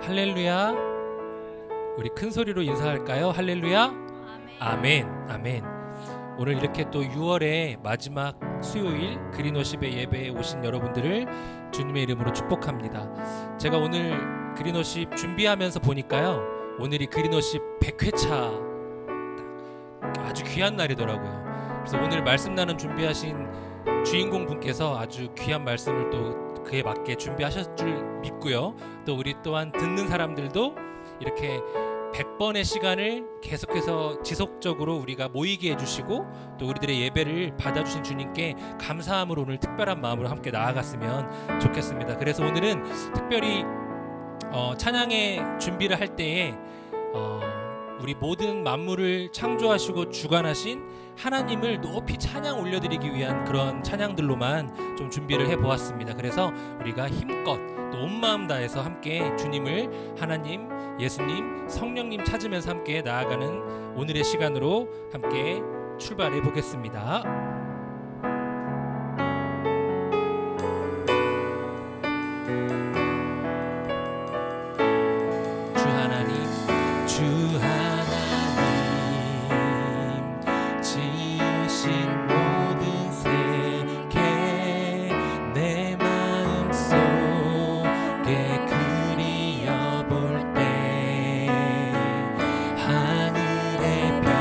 할렐루야. 우리 큰 소리로 인사할까요? 할렐루야. 아멘. 아멘. 오늘 이렇게 또 6월의 마지막 수요일 그린워십의 예배에 오신 여러분들을 주님의 이름으로 축복합니다. 제가 오늘 그린워십 준비하면서 보니까요, 오늘이 그린워십 100회차 아주 귀한 날이더라고요. 그래서 오늘 말씀 나눔 준비하신 주인공 분께서 아주 귀한 말씀을 또 그에 맞게 준비하셨을 줄 믿고요. 또 우리 또한 듣는 사람들도 이렇게 100번의 시간을 계속해서 지속적으로 우리가 모이게 해주시고 또 우리들의 예배를 받아주신 주님께 감사함으로 오늘 특별한 마음으로 함께 나아갔으면 좋겠습니다. 그래서 오늘은 특별히 찬양의 준비를 할 때에 우리 모든 만물을 창조하시고 주관하신 하나님을 높이 찬양 올려드리기 위한 그런 찬양들로만 좀 준비를 해보았습니다. 그래서 우리가 힘껏 또 온 마음 다해서 함께 주님을, 하나님, 예수님, 성령님 찾으면서 함께 나아가는 오늘의 시간으로 함께 출발해 보겠습니다. 주 하나님 지으신 모든 세계 내 마음속에 그리어볼 때 하늘의 별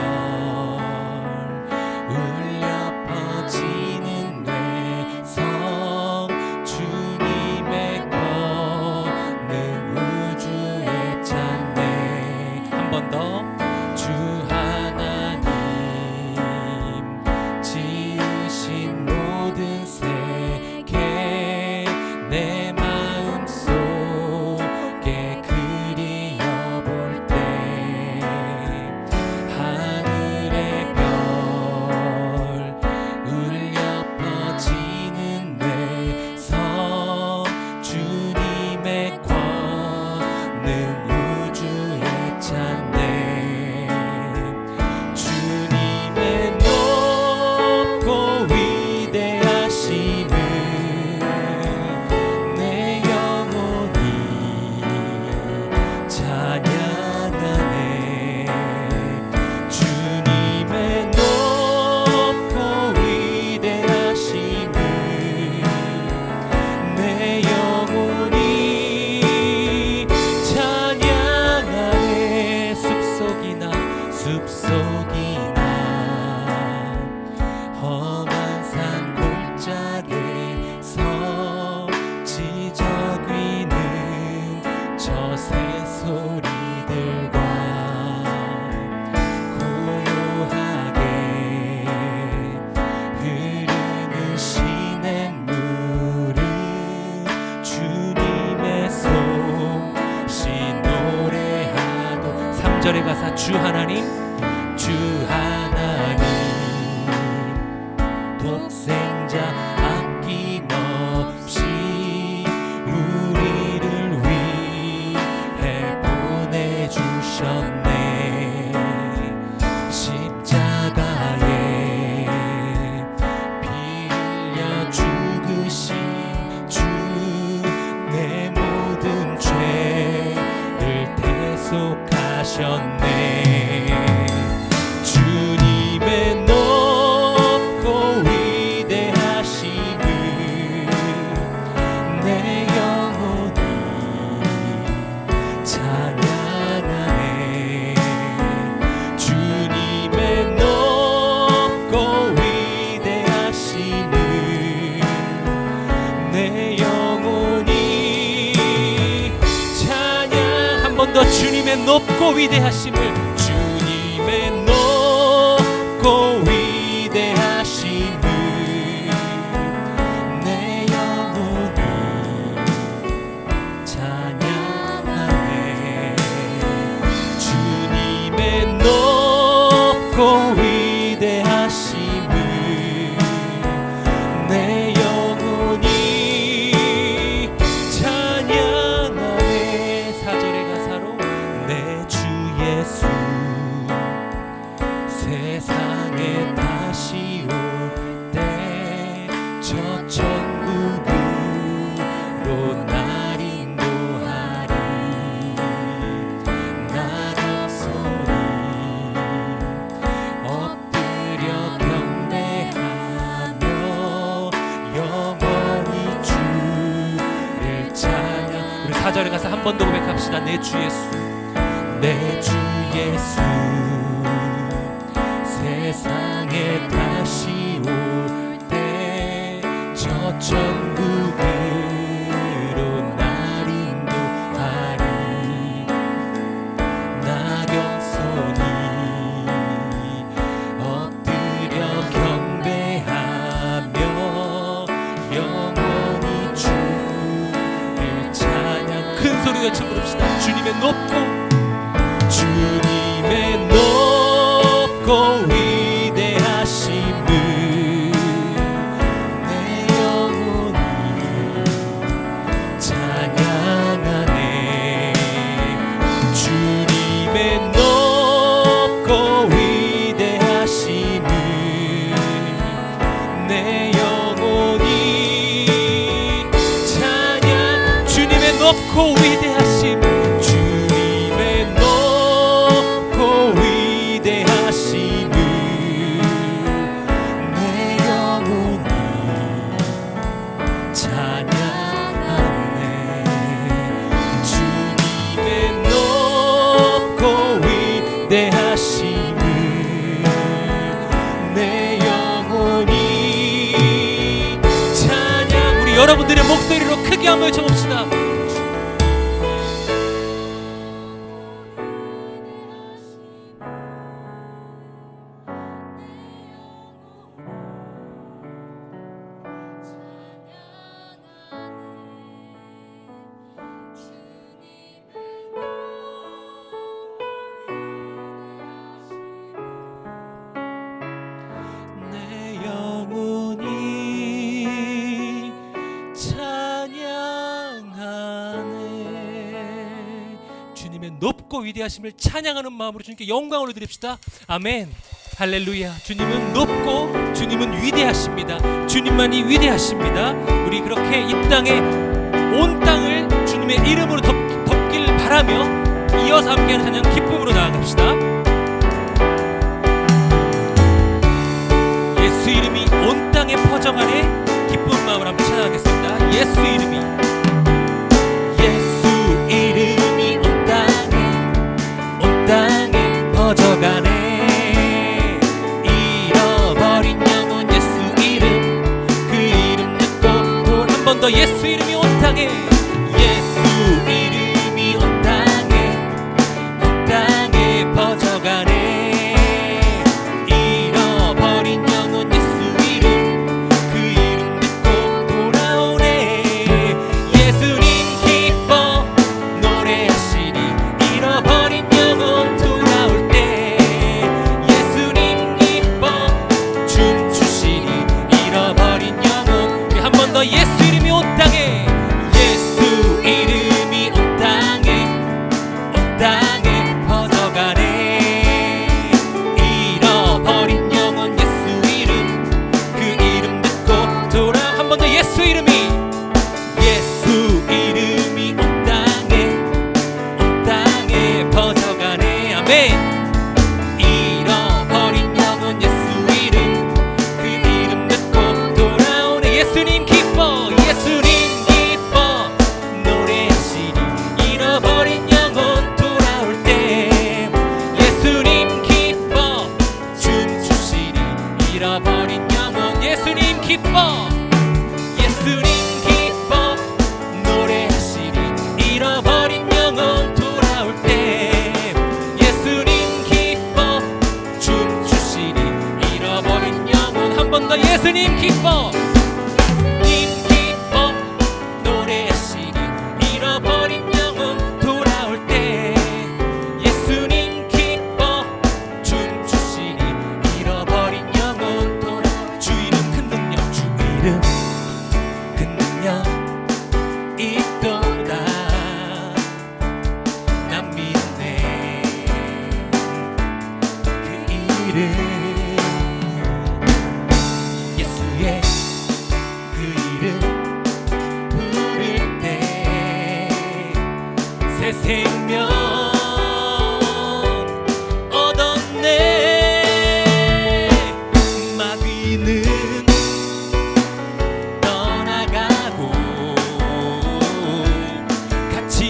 울려 퍼지는 뇌성 주님의 권능 우주에 찬네. 한 번 더. 주 하나님 지으신 모든 세계 내 마음속에 그리어볼 때 하늘의 별 울려 퍼지는 뇌성 주님의 권능 우주에 찬네. 주님의 높고 위대하심을 내 영혼이 찬양하네. 주님의 높고 위대하심을 내 영혼이 찬양하네. 숲속이나 험한 산 골짜기에서 지저귀는 저 새소리들과 고요하게 흐르는 시냇물은 주님의 솜씨 노래하고. 3절의 가사. 주 하나님 독생자 아낌없이 우리를 위해 보내주셨네. 십자가에 피 흘려 죽으신 주 내 모든 죄를 대속하셨네. 주님의 높고 위대하심을 내 영혼이 찬양하네. 주님의 높고 위대하심을 내 영혼이 찬양. 한 번 더. 주님의 높고 위대하심을. 주님의 높고 위대하심을 내 영혼이 찬양하네. 주님의 높고 위대하심을 내 영혼이 찬양하네. 4절의 가사로. 내 주 예수 세상에 다시 올 때 저 천국으로 날 인도하리. 4절에 가서 한 번 더 고백합시다. 내 주 예수, 내 주 예수, 세상에 다시 올 때 저 천국으로 날 인도하리. 나 겸손히 엎드려 경배하며 영원히 주를 찬양. 큰 소리로 외쳐 부릅시다. 주님의 높고, 주님의 높고 위대하심을 내 영혼이 찬양하네. 주님의 높고 위대하심을 내 영혼이 찬양. 주님의 높고 위대하심, 주님의 높고 위대하심을 내 영혼이 찬양하네. 주님의 높고 위대하심을 내 영혼이 찬양. 우리 여러분들의 목소리로 크게 한번 외쳐봅시다. 높고 위대하심을 찬양하는 마음으로 주님께 영광을 올려드립시다. 아멘. 할렐루야. 주님은 높고 주님은 위대하십니다. 주님만이 위대하십니다. 우리 그렇게 이 땅에 온 땅을 주님의 이름으로 덮길 바라며 이어서 함께하는 찬양 기쁨으로 나아갑시다. 예수 이름이 온 땅에 퍼져가네. 기쁜 마음으로 함께 찬양하겠습니다. 예수 이름이, 예수 이름이 온 땅에 퍼져가네. 잃어버린 영혼 예수 이름, 그 이름 듣고 한 번 더 예수 이름이 온 땅에, 예수 이름이 온 땅에 퍼져가네. 잃어버린 영혼 예수 이름, 그 이름 듣고 돌아오네. 예수님 기뻐 노래하시리. 잃어버린 영혼 돌아올 때 예수님 기뻐 춤추시리. 잃어버린 영혼. 우리 한 번 더 예수 이름이 온 땅에, 예수 이름이 온 땅에 퍼져가네. 잃어버린 영혼 예수 이름, 그 이름 듣고 돌아. 한 번 더 예수 이름이, 예수 이름이 온 땅에 퍼져가네. 아멘. 잃어버린 영혼 예수 이름, 그 이름 듣고 돌아오네. 예수님 기뻐, 예수님 기뻐 노래하시리. 잃어버린 영혼 돌아올 때 예수님 기뻐 춤추시리. 잃어버린 영혼 예수님 기뻐, 예수님 기뻐 노래하시리. 잃어버린 영혼 돌아올 때 예수님 기뻐 춤추시리. 잃어버린 영혼. 한 번 더 예수님 기뻐, 님 기뻐 노래하시리. 잃어버린 영혼 돌아올 때 예수님 기뻐 춤추시리. 잃어버린 영혼 돌아. 주 이름 큰 능력, 주 이름 큰 능력 있도다. 난 믿네. 그 이름, 예수의 그 이름 부를 때 새 생명 얻었네. 마귀는 떠나가고 같이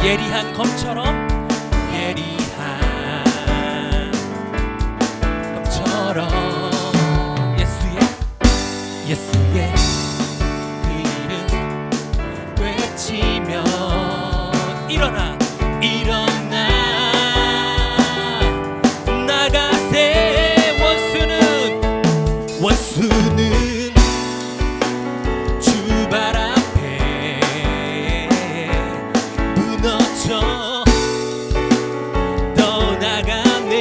예리한 검처럼 예수의 그 이름 외치면 일어나 나가세. 원수는 주발 앞에 무너져 떠나가네.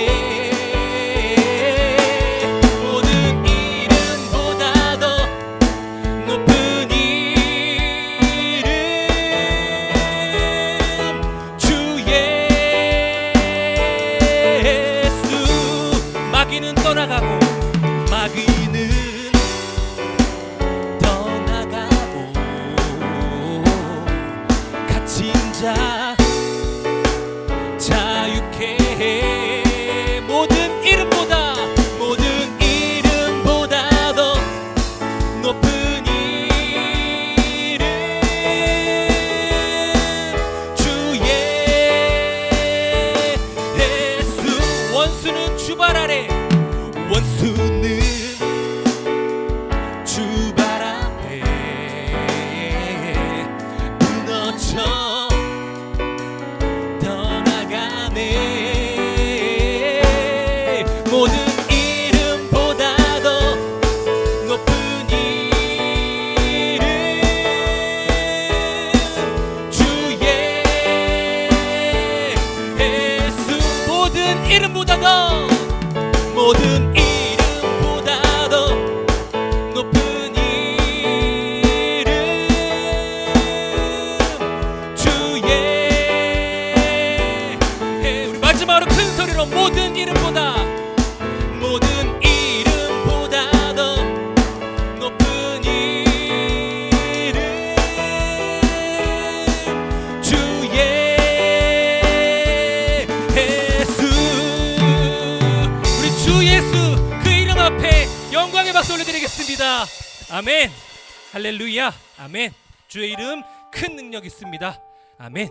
모든 이름보다 더 높은 이름 주 예수. 마귀는 떠나가고 갇힌 자 자유케 해. 모든 이름보다 더 높은 이름 주 예수. 원수는 주발 아래 무너져 떠나가네. 모든 이름보다 더 높은 이름 주 예수. 모든 이름보다 더 높은 이름 주 예. 우리 마지막으로 큰 소리로 모든 이름보다 더 높은 이름 주 예수. 우리 주 예수 그 이름 앞에 영광의 박수 올려드리겠습니다. 아멘. 할렐루야. 아멘. 주의 이름 큰 능력 있습니다. 아멘.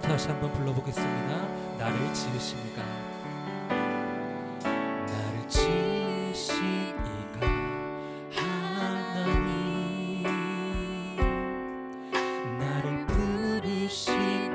다시 한번 불러보겠습니다. 나를 지으신 이가, 나를 지으신 이가 하나님, 나를 부르신 이가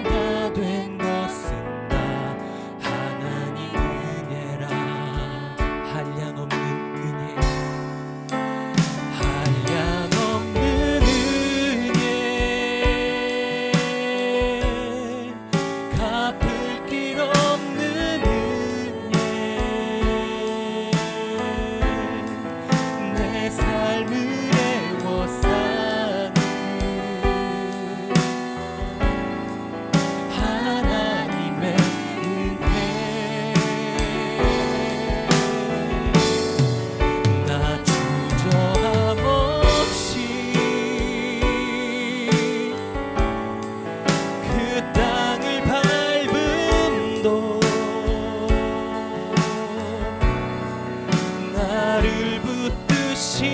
나 된 것은 다 하나님 은혜라. 한량없는 은혜, 한량없는 은혜, 갚을 길 없는 은혜, 내 삶을 애워싸는 하나님의 은혜. 나 주저함 없이 그 땅을 밟음도 나를 붙드시는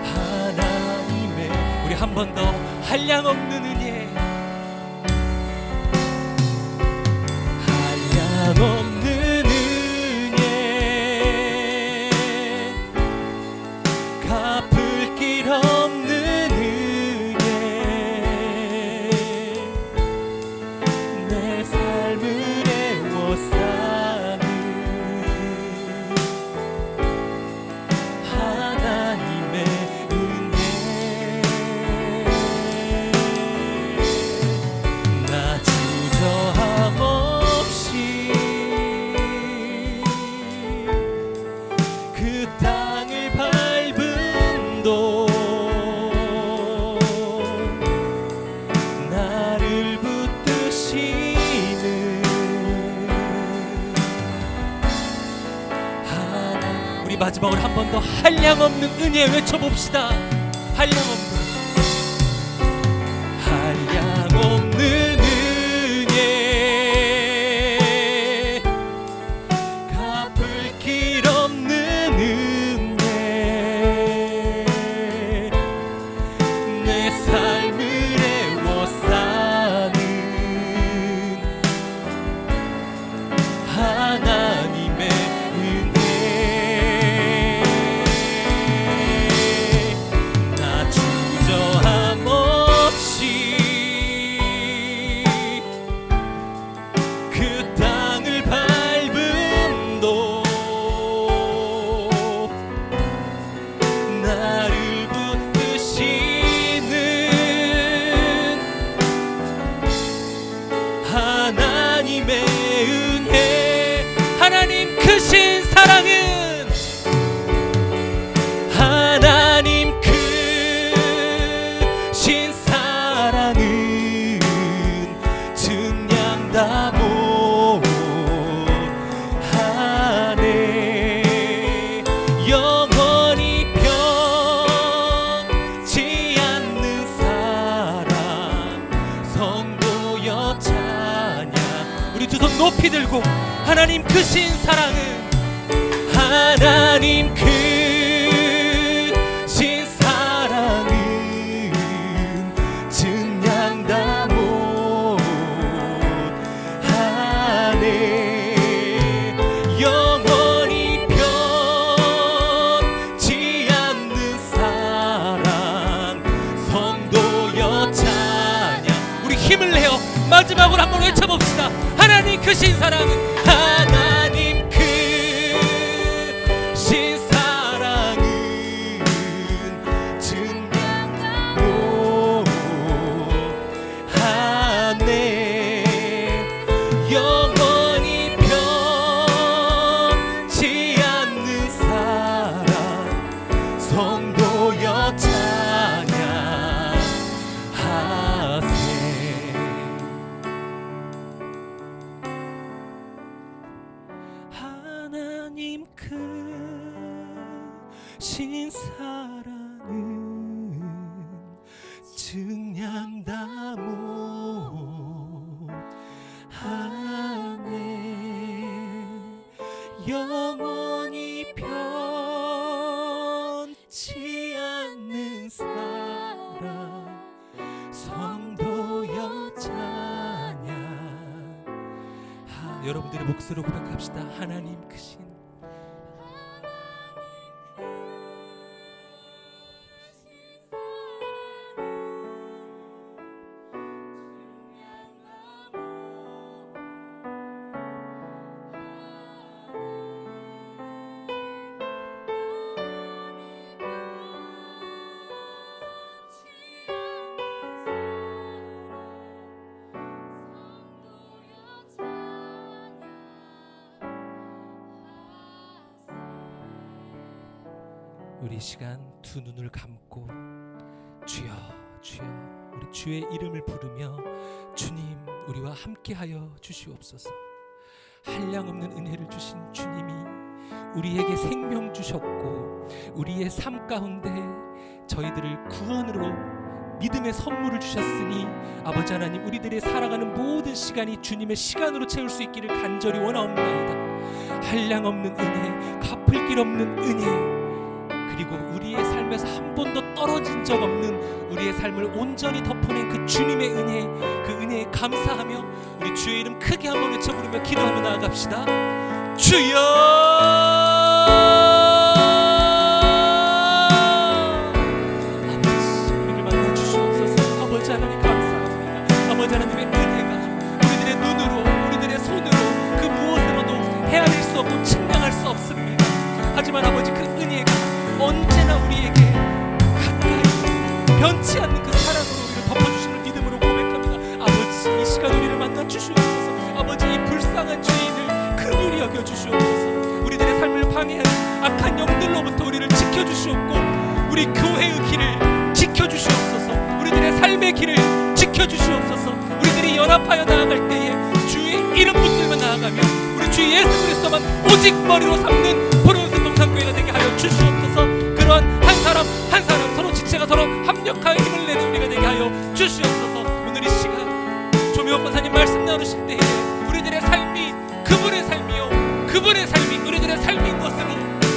하나님의, 우리 한 번 더 한량없는 은혜, 한량없는 은혜, 갚을 길 없는 은혜, 내 삶을 애워싸는 하나님의 은혜. 나 주저함 없이 그 땅을 밟음도 나를 붙드시는 하나. 우리 마지막으로 한 번 더 한량없는 은혜 외쳐봅시다. 한량없는, 한량없는 은혜, 갚을 길 없는 은혜, 내 삶을 애워싸는 하나님의 은혜. 나 주저함 없이 그 땅을 밟음도 나를 붙드시는 하나님의 은혜. 하나님 크신 사랑은, 하나님 크신 사랑은 증량 다 못하네. 영원히 변치 않는 사랑, 성도여 찬양. 우리 두 손 높이 들고, 하나님 크신 사랑은, 하나님 크신 사랑은 증량 다 못하네. 영원히 변치 않는 사랑, 성도여 찬양. 우리 힘을 내요. 마지막으로 한번 외쳐봅시다. 하나님 크신 사랑은, 하나님 크신 사랑은 증량 못하네. 영원히 변치 않는 사랑, 성도여 찬양하세. 하나님 크신 사랑은 증량 다 못하네. 영원히 변치 않는 사랑, 성도여 찬양. 여러분들의 목소리로 고백합시다. 하나님 크신, 우리 이 시간 두 눈을 감고 주여 주여 우리 주의 이름을 부르며 주님 우리와 함께하여 주시옵소서. 한량없는 은혜를 주신 주님이 우리에게 생명 주셨고 우리의 삶 가운데 저희들을 구원으로 믿음의 선물을 주셨으니 아버지 하나님 우리들의 살아가는 모든 시간이 주님의 시간으로 채울 수 있기를 간절히 원하옵나이다. 한량없는 은혜, 갚을 길 없는 은혜, 그리고 우리의 삶에서 한 번도 떨어진 적 없는 우리의 삶을 온전히 덮어낸 그 주님의 은혜, 그 은혜에 감사하며 우리 주의 이름 크게 한번 외쳐 부르며 기도하며 나아갑시다. 주여 아버지 우리를 만나 주시옵소서. 아버지 하나님 감사합니다. 아버지 하나님의 은혜가 우리들의 눈으로 우리들의 손으로 그 무엇으로도 헤아릴 수 없고 측량할 수 없습니다. 하지만 아버지 그 은혜가 언제나 우리에게 가까이 변치 않는 그 사랑으로 우리를 덮어주시는 믿음으로 고백합니다. 아버지 이 시간 우리를 만나 주시옵소서. 아버지 이 불쌍한 죄인을 긍휼히 여겨 주시옵소서. 우리들의 삶을 방해하는 악한 영들로부터 우리를 지켜주시옵고 우리 교회의 길을 지켜주시옵소서. 우리들의 삶의 길을 지켜주시옵소서. 우리들이 연합하여 나아갈 때에 주의 이름 붙들며 나아가며 우리 주 예수 그리스도만 오직 머리로 삼는 보론스 동산교회가 되게 하여 주시옵소서. 그러한 한 사람 한 사람 서로 지체가 서로 합력하여 힘을 내는 우리가 되게 하여 주시옵소서. 오늘 이 시간 조미호 권사님 말씀 나누실 때에 우리들의 삶이 그분의 삶이요 그분의 삶이 우리들의 삶인 것으로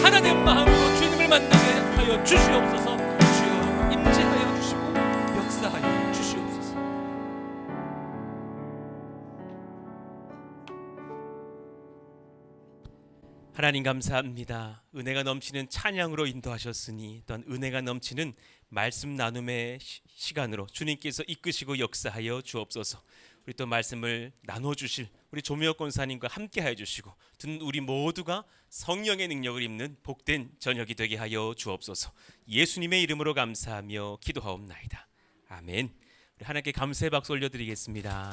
하나된 마음으로 주님을 만나게 하여 주시옵소서. 주여 임재하여 주시고 역사하여 주시옵소서. 하나님 감사합니다. 은혜가 넘치는 찬양으로 인도하셨으니 또한 은혜가 넘치는 말씀 나눔의 시간으로 주님께서 이끄시고 역사하여 주옵소서. 우리 또 말씀을 나눠주실 우리 조미호 권사님과 함께하여 주시고 듣는 우리 모두가 성령의 능력을 입는 복된 저녁이 되게 하여 주옵소서. 예수님의 이름으로 감사하며 기도하옵나이다. 아멘. 우리 하나님께 감사의 박수 올려드리겠습니다.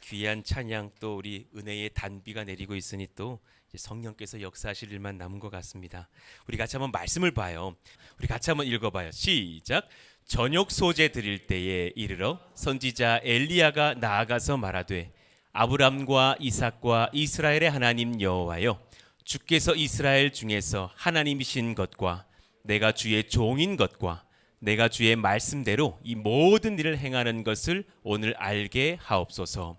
귀한 찬양 또 우리 은혜의 단비가 내리고 있으니 또 성령께서 역사하실 일만 남은 것 같습니다. 우리 같이 한번 말씀을 봐요. 우리 같이 한번 읽어봐요. 시작. 저녁 소재 드릴 때에 이르러 선지자 엘리야가 나아가서 말하되 아브람과 이삭과 이스라엘의 하나님 여호와여 주께서 이스라엘 중에서 하나님이신 것과 내가 주의 종인 것과 내가 주의 말씀대로 이 모든 일을 행하는 것을 오늘 알게 하옵소서.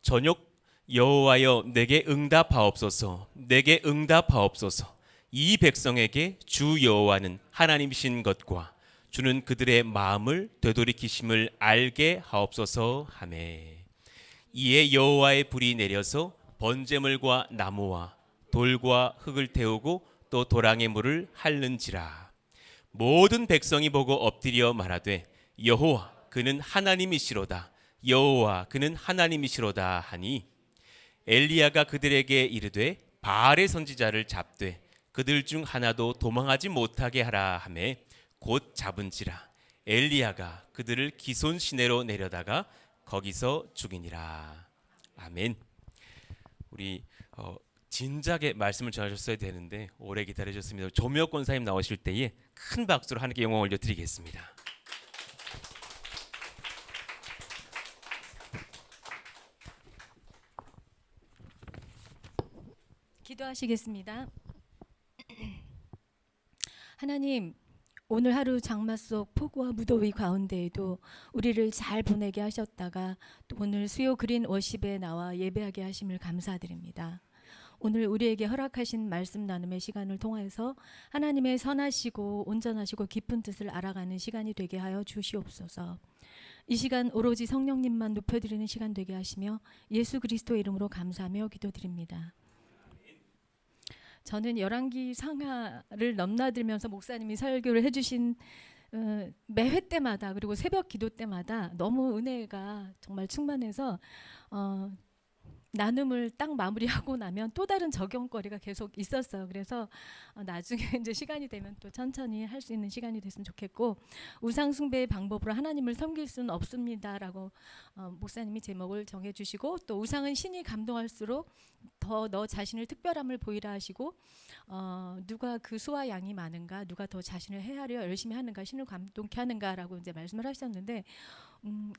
저녁 여호와여 내게 응답하옵소서. 내게 응답하옵소서. 이 백성에게 주 여호와는 하나님이신 것과 주는 그들의 마음을 되돌이키심을 알게 하옵소서 하매. 이에 여호와의 불이 내려서 번제물과 나무와 돌과 흙을 태우고 또 도랑의 물을 핥는지라. 모든 백성이 보고 엎드려 말하되 여호와 그는 하나님이시로다. 여호와 그는 하나님이시로다 하니 엘리야가 그들에게 이르되 바알의 선지자를 잡되 그들 중 하나도 도망하지 못하게 하라 하매 곧 잡은지라. 엘리야가 그들을 기손 시내로 내려다가 거기서 죽이니라. 아멘. 우리 진작에 말씀을 전하셨어야 되는데 오래 기다리셨습니다. 조미호 권사님 나오실 때에 큰 박수로 하나님께 영광 올려드리겠습니다. 기도하시겠습니다. 하나님, 오늘 하루 장마 속 폭우와 무더위 가운데에도 우리를 잘 보내게 하셨다가 또 오늘 수요 그린 워십에 나와 예배하게 하심을 감사드립니다. 오늘 우리에게 허락하신 말씀 나눔의 시간을 통해서 하나님의 선하시고 온전하시고 깊은 뜻을 알아가는 시간이 되게 하여 주시옵소서. 이 시간 오로지 성령님만 높여드리는 시간 되게 하시며 예수 그리스도의 이름으로 감사하며 기도드립니다. 저는 열왕기 상하를 넘나들면서 목사님이 설교를 해주신 매회 때마다 그리고 새벽 기도 때마다 너무 은혜가 정말 충만해서 나눔을 딱 마무리하고 나면 또 다른 적용거리가 계속 있었어요. 그래서 나중에 이제 시간이 되면 또 천천히 할 수 있는 시간이 됐으면 좋겠고, 우상 숭배의 방법으로 하나님을 섬길 수는 없습니다라고 목사님이 제목을 정해주시고, 또 우상은 신이 감동할수록 더 너 자신을 특별함을 보이라 하시고, 누가 그 수와 양이 많은가, 누가 더 자신을 헤아려 열심히 하는가, 신을 감동케 하는가라고 이제 말씀을 하셨는데,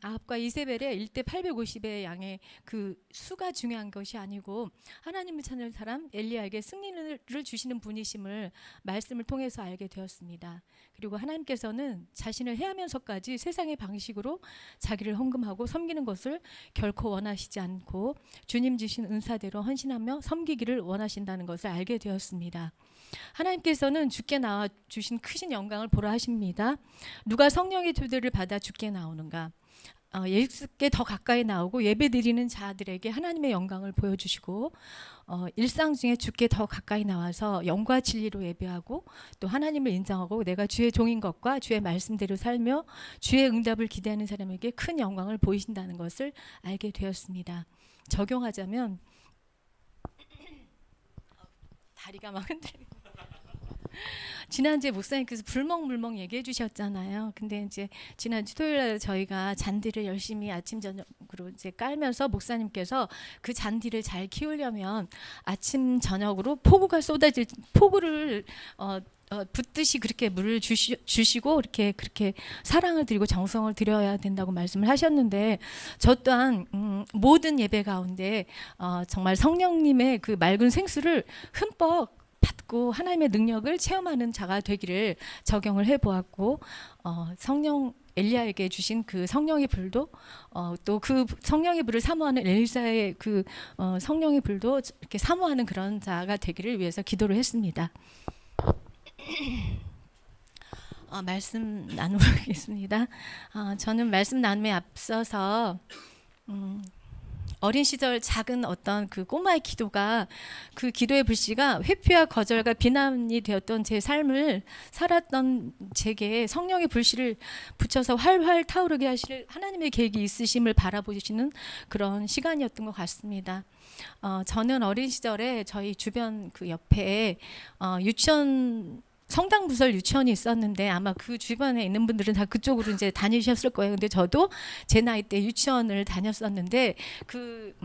아합과 이세벨의 1대 850의 양의 그 수가 중요한 것이 아니고 하나님을 찾는 사람 엘리야에게 승리를 주시는 분이심을 말씀을 통해서 알게 되었습니다. 그리고 하나님께서는 자신을 해하면서까지 세상의 방식으로 자기를 헌금하고 섬기는 것을 결코 원하시지 않고 주님 주신 은사대로 헌신하며 섬기기를 원하신다는 것을 알게 되었습니다. 하나님께서는 주께 나와 주신 크신 영광을 보라 하십니다. 누가 성령의 교대를 받아 주께 나오는가? 예수께 더 가까이 나오고 예배드리는 자들에게 하나님의 영광을 보여주시고, 일상 중에 주께 더 가까이 나와서 영과 진리로 예배하고 또 하나님을 인정하고 내가 주의 종인 것과 주의 말씀대로 살며 주의 응답을 기대하는 사람에게 큰 영광을 보이신다는 것을 알게 되었습니다. 적용하자면 다리가 막 흔들리고 지난주에 목사님께서 불멍불멍 얘기해 주셨잖아요. 근데 이제 지난주 토요일에 저희가 잔디를 열심히 아침 저녁으로 이제 깔면서 목사님께서 그 잔디를 잘 키우려면 아침 저녁으로 폭우를 붓듯이 그렇게 물을 주시고 그렇게 사랑을 드리고 정성을 드려야 된다고 말씀을 하셨는데, 저 또한 모든 예배 가운데 정말 성령님의 그 맑은 생수를 흠뻑 받고 하나님의 능력을 체험하는 자가 되기를 적용을 해보았고, 성령 엘리야에게 주신 그 성령의 불도 또 그 성령의 불을 사모하는 엘리사의 그 성령의 불도 이렇게 사모하는 그런 자가 되기를 위해서 기도를 했습니다. 말씀 나누겠습니다. 저는 말씀 나눔에 앞서서 어린 시절 작은 어떤 그 꼬마의 기도가, 그 기도의 불씨가 회피와 거절과 비난이 되었던 제 삶을 살았던 제게 성령의 불씨를 붙여서 활활 타오르게 하실 하나님의 계획이 있으심을 바라보시는 그런 시간이었던 것 같습니다. 저는 어린 시절에 저희 주변 그 옆에 유치원 성당부설 유치원이 있었는데, 아마 그 주변에 있는 분들은 다 그쪽으로 이제 다니셨을 거예요. 근데 저도 제 나이 때 유치원을 다녔었는데, 그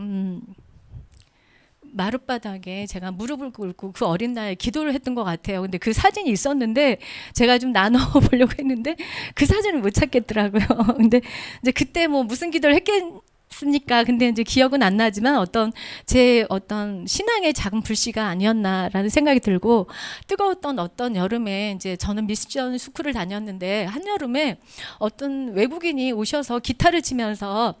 마룻바닥에 제가 무릎을 꿇고 그 어린 나이에 기도를 했던 것 같아요. 근데 그 사진이 있었는데 제가 좀 나눠 보려고 했는데 그 사진을 못 찾겠더라고요. 근데 이제 그때 뭐 무슨 기도를 했겠습니까? 근데 이제 기억은 안 나지만 제 신앙의 작은 불씨가 아니었나라는 생각이 들고, 뜨거웠던 어떤 여름에 이제 저는 미션 스쿨을 다녔는데, 한여름에 어떤 외국인이 오셔서 기타를 치면서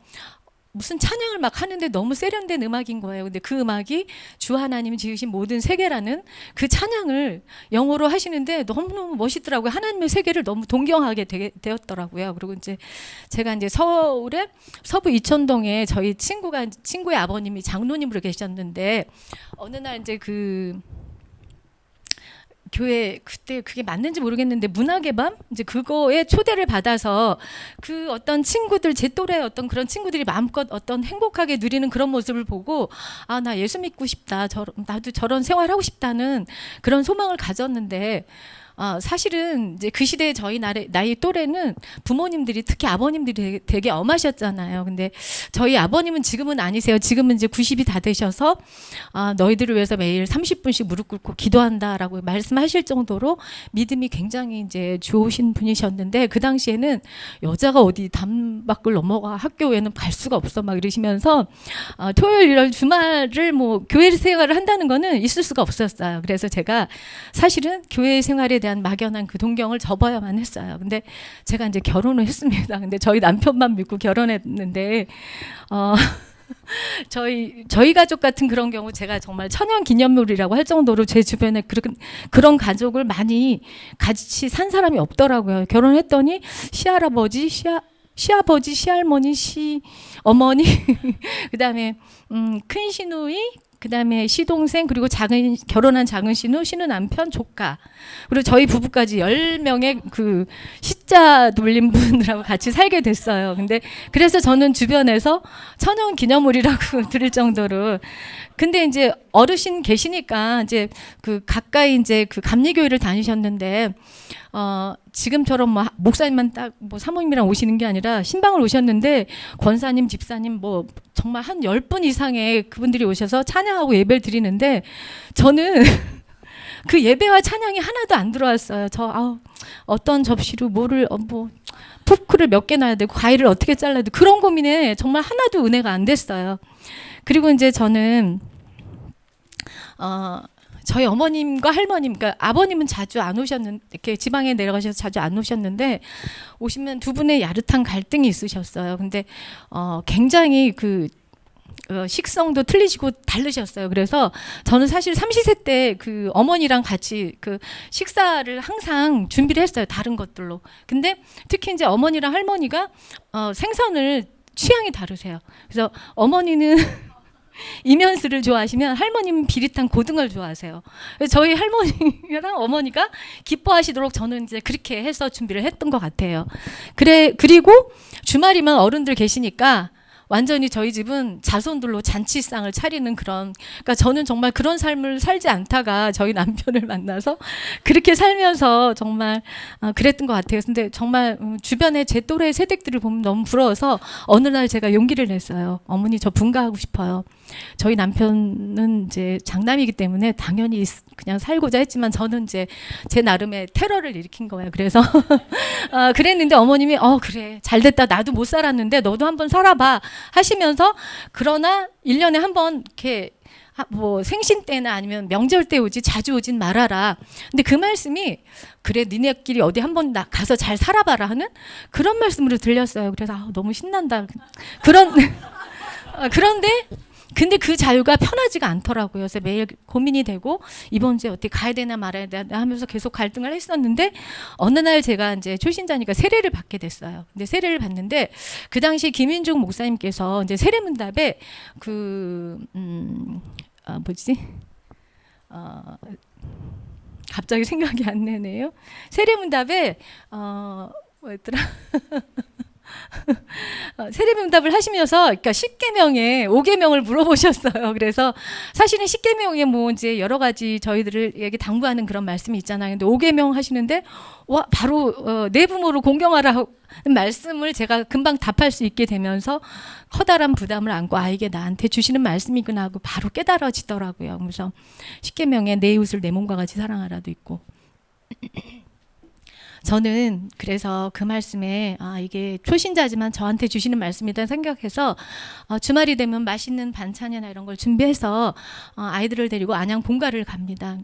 무슨 찬양을 막 하는데 너무 세련된 음악인 거예요. 근데 그 음악이 주 하나님 지으신 모든 세계라는 그 찬양을 영어로 하시는데 너무너무 멋있더라고요. 하나님의 세계를 너무 동경하게 되었더라고요. 그리고 이제 제가 이제 서울의 서부 이천동에 저희 친구의 아버님이 장로님으로 계셨는데, 어느 날 이제 그 교회, 그때 그게 맞는지 모르겠는데 문학의 밤 이제 그거에 초대를 받아서 그 어떤 친구들, 제 또래 어떤 그런 친구들이 마음껏 어떤 행복하게 누리는 그런 모습을 보고, 나 예수 믿고 싶다, 나도 저런 생활하고 싶다는 그런 소망을 가졌는데, 사실은 이제 그 시대에 저희 나이 또래는 부모님들이, 특히 아버님들이 되게 엄하셨잖아요. 근데 저희 아버님은 지금은 아니세요. 지금은 이제 90이 다 되셔서 너희들을 위해서 매일 30분씩 무릎 꿇고 기도한다라고 말씀하실 정도로 믿음이 굉장히 이제 좋으신 분이셨는데, 그 당시에는 여자가 어디 담밖을 넘어가 학교에는 갈 수가 없어 막 이러시면서 토요일 일요일 주말을 뭐 교회 생활을 한다는 거는 있을 수가 없었어요. 그래서 제가 사실은 교회 생활에 대한 막연한 그 동경을 접어야만 했어요. 근데 제가 이제 결혼을 했습니다. 근데 저희 남편만 믿고 결혼했는데, 저희 가족 같은 그런 경우 제가 정말 천연 기념물이라고 할 정도로 제 주변에 그런 가족을 많이 같이 산 사람이 없더라고요. 결혼했더니 시할아버지, 시아버지, 시할머니, 시어머니, 그다음에 큰 시누이, 그다음에 시동생, 그리고 결혼한 작은 신우 남편, 조카, 그리고 저희 부부까지 10명의 그 시자 돌린 분들하고 같이 살게 됐어요. 근데 그래서 저는 주변에서 천연 기념물이라고 들을 정도로. 근데 이제 어르신 계시니까 이제 그 가까이 이제 그 감리교회를 다니셨는데 지금처럼 뭐 목사님만 딱 뭐 사모님이랑 오시는 게 아니라 신방을 오셨는데 권사님, 집사님 뭐 정말 한 10분 이상의 그분들이 오셔서 찬양하고 예배를 드리는데 저는 그 예배와 찬양이 하나도 안 들어왔어요. 어떤 접시로 뭐를 뭐 포크를 몇 개 놔야 되고 과일을 어떻게 잘라야 되고 그런 고민에 정말 하나도 은혜가 안 됐어요. 그리고 이제 저는 저희 어머님과 할머님, 그러니까 아버님은 자주 안 오셨는데, 이렇게 지방에 내려가셔서 자주 안 오셨는데, 오시면 두 분의 야릇한 갈등이 있으셨어요. 근데 굉장히 그 식성도 틀리시고 다르셨어요. 그래서 저는 사실 삼시세 때 그 어머니랑 같이 그 식사를 항상 준비를 했어요. 다른 것들로. 근데 특히 이제 어머니랑 할머니가 생선을 취향이 다르세요. 그래서 어머니는 이면수를 좋아하시면 할머님은 비릿한 고등어를 좋아하세요. 그래서 저희 할머니랑 어머니가 기뻐하시도록 저는 이제 그렇게 해서 준비를 했던 것 같아요. 그리고 주말이면 어른들 계시니까 완전히 저희 집은 자손들로 잔치상을 차리는 그런, 그러니까 저는 정말 그런 삶을 살지 않다가 저희 남편을 만나서 그렇게 살면서 정말 그랬던 것 같아요. 근데 정말 주변에 제 또래 세댁들을 보면 너무 부러워서 어느 날 제가 용기를 냈어요. 어머니, 저 분가하고 싶어요. 저희 남편은 이제 장남이기 때문에 당연히 그냥 살고자 했지만 저는 이제 제 나름의 테러를 일으킨 거예요. 그래서 그랬는데 어머님이 그래, 잘됐다. 나도 못 살았는데 너도 한번 살아봐 하시면서, 그러나 1년에 한 번 이렇게 뭐 생신 때나 아니면 명절 때 오지 자주 오진 말아라. 근데 그 말씀이 그래, 니네끼리 어디 한번 가서 잘 살아봐라 하는 그런 말씀으로 들렸어요. 그래서 너무 신난다. 그런데 근데 그 자유가 편하지가 않더라고요. 그래서 매일 고민이 되고 이번 주에 어떻게 가야 되나 말아야 되나 하면서 계속 갈등을 했었는데, 어느 날 제가 이제 초신자니까 세례를 받게 됐어요. 근데 세례를 받는데 그 당시 김인중 목사님께서 이제 세례문답에 갑자기 생각이 안 나네요. 세례문답에 뭐였더라? 세례문답을 하시면서, 그러니까 10계명에 5계명을 물어보셨어요. 그래서 사실은 10계명에 뭐 이제 여러 가지 저희들에게 당부하는 그런 말씀이 있잖아요. 근데 5계명 하시는데 바로 내 부모를 공경하라는 말씀을 제가 금방 답할 수 있게 되면서 커다란 부담을 안고 이게 나한테 주시는 말씀이구나 하고 바로 깨달아지더라고요. 그래서 10계명에 내 이웃을 내 몸과 같이 사랑하라도 있고. 저는 그래서 그 말씀에 이게 초신자지만 저한테 주시는 말씀이다 생각해서 주말이 되면 맛있는 반찬이나 이런 걸 준비해서 아이들을 데리고 안양 본가를 갑니다.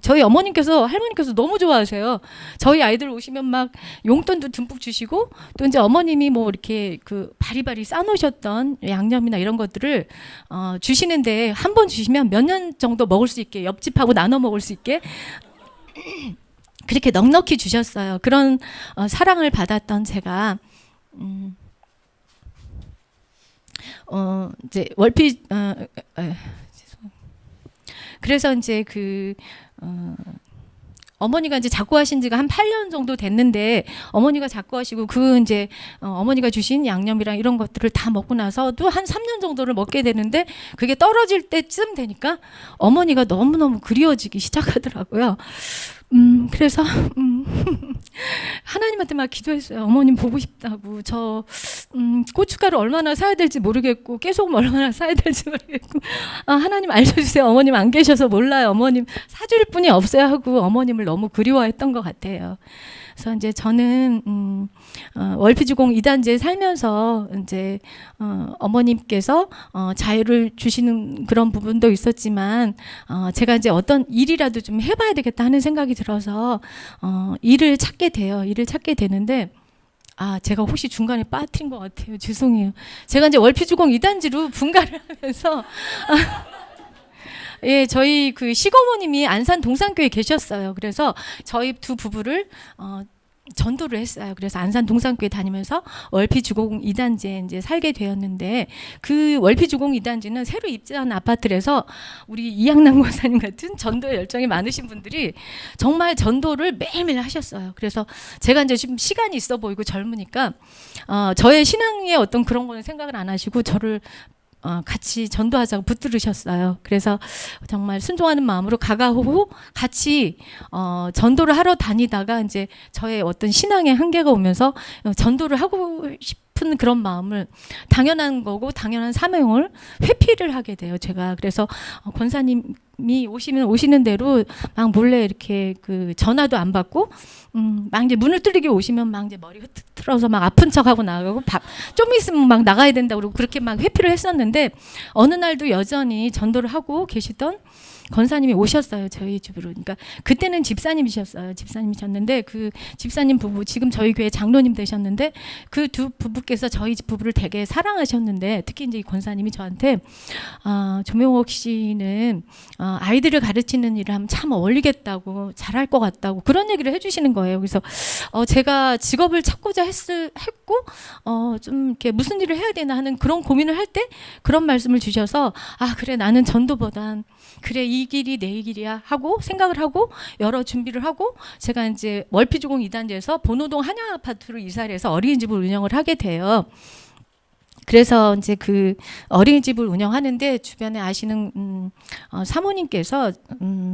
저희 어머님께서 할머니께서 너무 좋아하세요. 저희 아이들 오시면 막 용돈도 듬뿍 주시고, 또 이제 어머님이 뭐 이렇게 그 바리바리 싸놓으셨던 양념이나 이런 것들을 주시는데, 한 번 주시면 몇 년 정도 먹을 수 있게, 옆집하고 나눠 먹을 수 있게 그렇게 넉넉히 주셨어요. 그런 사랑을 받았던 제가 이제 그래서 이제 어머니가 이제 작고 하신 지가 한 8년 정도 됐는데, 어머니가 작고 하시고 이제 어머니가 주신 양념이랑 이런 것들을 다 먹고 나서도 한 3년 정도를 먹게 되는데, 그게 떨어질 때쯤 되니까 어머니가 너무너무 그리워지기 시작하더라고요. 그래서 하나님한테 막 기도했어요. 어머님 보고 싶다고. 저 고춧가루 얼마나 사야 될지 모르겠고, 깨소금 얼마나 사야 될지 모르겠고, 하나님 알려주세요. 어머님 안 계셔서 몰라요. 어머님 사줄 분이 없어요 하고 어머님을 너무 그리워했던 것 같아요. 그래서 이제 저는 월피주공 2단지에 살면서 이제 어머님께서 자유를 주시는 그런 부분도 있었지만, 제가 이제 어떤 일이라도 좀 해봐야 되겠다 하는 생각이 들어서 일을 찾게 돼요. 일을 찾게 되는데, 제가 혹시 중간에 빠뜨린 것 같아요. 죄송해요. 제가 이제 월피주공 2단지로 분가를 하면서 예, 저희 그 시고모님이 안산 동산교에 계셨어요. 그래서 저희 두 부부를 전도를 했어요. 그래서 안산 동산교회 다니면서 월피 주공 2단지에 이제 살게 되었는데, 그 월피 주공 2단지는 새로 입주한 아파트라서 우리 이양남 권사님 같은 전도에 열정이 많으신 분들이 정말 전도를 매일매일 하셨어요. 그래서 제가 이제 좀 시간이 있어 보이고 젊으니까 저의 신앙의 어떤 그런 거는 생각을 안 하시고 저를 같이 전도하자고 붙들으셨어요. 그래서 정말 순종하는 마음으로 가가오고 같이 전도를 하러 다니다가 이제 저의 어떤 신앙의 한계가 오면서 전도를 하고 싶은 그런 마음을, 당연한 거고 당연한 사명을 회피를 하게 돼요. 제가 그래서 권사님이 오시는 대로 막 몰래 이렇게 그 전화도 안 받고 막 이제 문을 뚫리게 오시면 막 이제 머리 흐트러서 막 아픈 척하고 나가고 좀 있으면 막 나가야 된다고 그러고 그렇게 막 회피를 했었는데, 어느 날도 여전히 전도를 하고 계시던 권사님이 오셨어요, 저희 집으로. 그러니까 그때는 집사님이셨어요. 집사님이셨는데 그 집사님 부부, 지금 저희 교회 장로님 되셨는데, 그 두 부부께서 저희 집 부부를 되게 사랑하셨는데, 특히 이제 이 권사님이 저한테 조명옥 씨는 아이들을 가르치는 일을 하면 참 어울리겠다고, 잘할 것 같다고 그런 얘기를 해주시는 거예요. 그래서 제가 직업을 찾고자 했고 좀 이렇게 무슨 일을 해야 되나 하는 그런 고민을 할 때 그런 말씀을 주셔서, 그래, 나는 전도보단 그래, 이 길이 내 길이야 하고 생각을 하고 여러 준비를 하고, 제가 이제 월피주공 2단지에서 본호동 한양 아파트로 이사를 해서 어린이집을 운영을 하게 돼요. 그래서 이제 그 어린이집을 운영하는데 주변에 아시는 사모님께서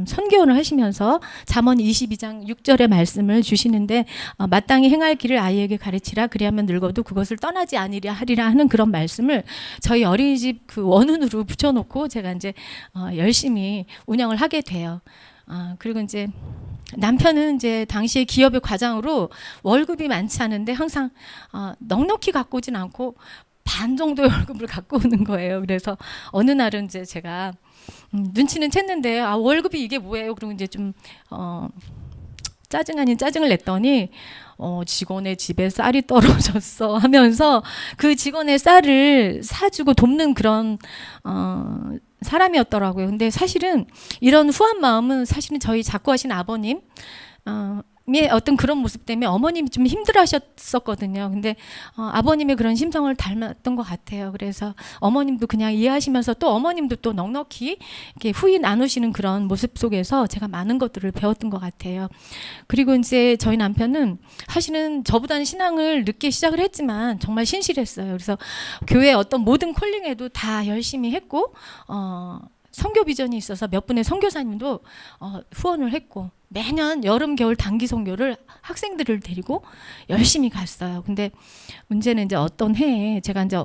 선교원을 하시면서 잠언 22장 6절의 말씀을 주시는데, 마땅히 행할 길을 아이에게 가르치라, 그리하면 늙어도 그것을 떠나지 아니랴 하리라 하는 그런 말씀을 저희 어린이집 그 원운으로 붙여놓고 제가 이제 열심히 운영을 하게 돼요. 그리고 이제 남편은 이제 당시에 기업의 과장으로 월급이 많지 않은데 항상 넉넉히 갖고 오진 않고 반 정도의 월급을 갖고 오는 거예요. 그래서 어느 날은 이제 제가 눈치는 챘는데 월급이 이게 뭐예요? 그리고 이제 좀 짜증 아닌 짜증을 냈더니 직원의 집에 쌀이 떨어졌어 하면서 그 직원의 쌀을 사주고 돕는 그런 사람이었더라고요. 근데 사실은 이런 후한 마음은 사실은 저희 작고하신 아버님 어떤 그런 모습 때문에 어머님이 좀 힘들어하셨었거든요. 근데 아버님의 그런 심성을 닮았던 것 같아요. 그래서 어머님도 그냥 이해하시면서 또 어머님도 또 넉넉히 이렇게 후이 나누시는 그런 모습 속에서 제가 많은 것들을 배웠던 것 같아요. 그리고 이제 저희 남편은 사실은 저보다는 신앙을 늦게 시작을 했지만 정말 신실했어요. 그래서 교회 어떤 모든 콜링에도 다 열심히 했고, 선교 비전이 있어서 몇 분의 선교사님도 후원을 했고, 매년 여름 겨울 단기 선교를 학생들을 데리고 열심히 갔어요. 근데 문제는 이제 어떤 해에 제가 이제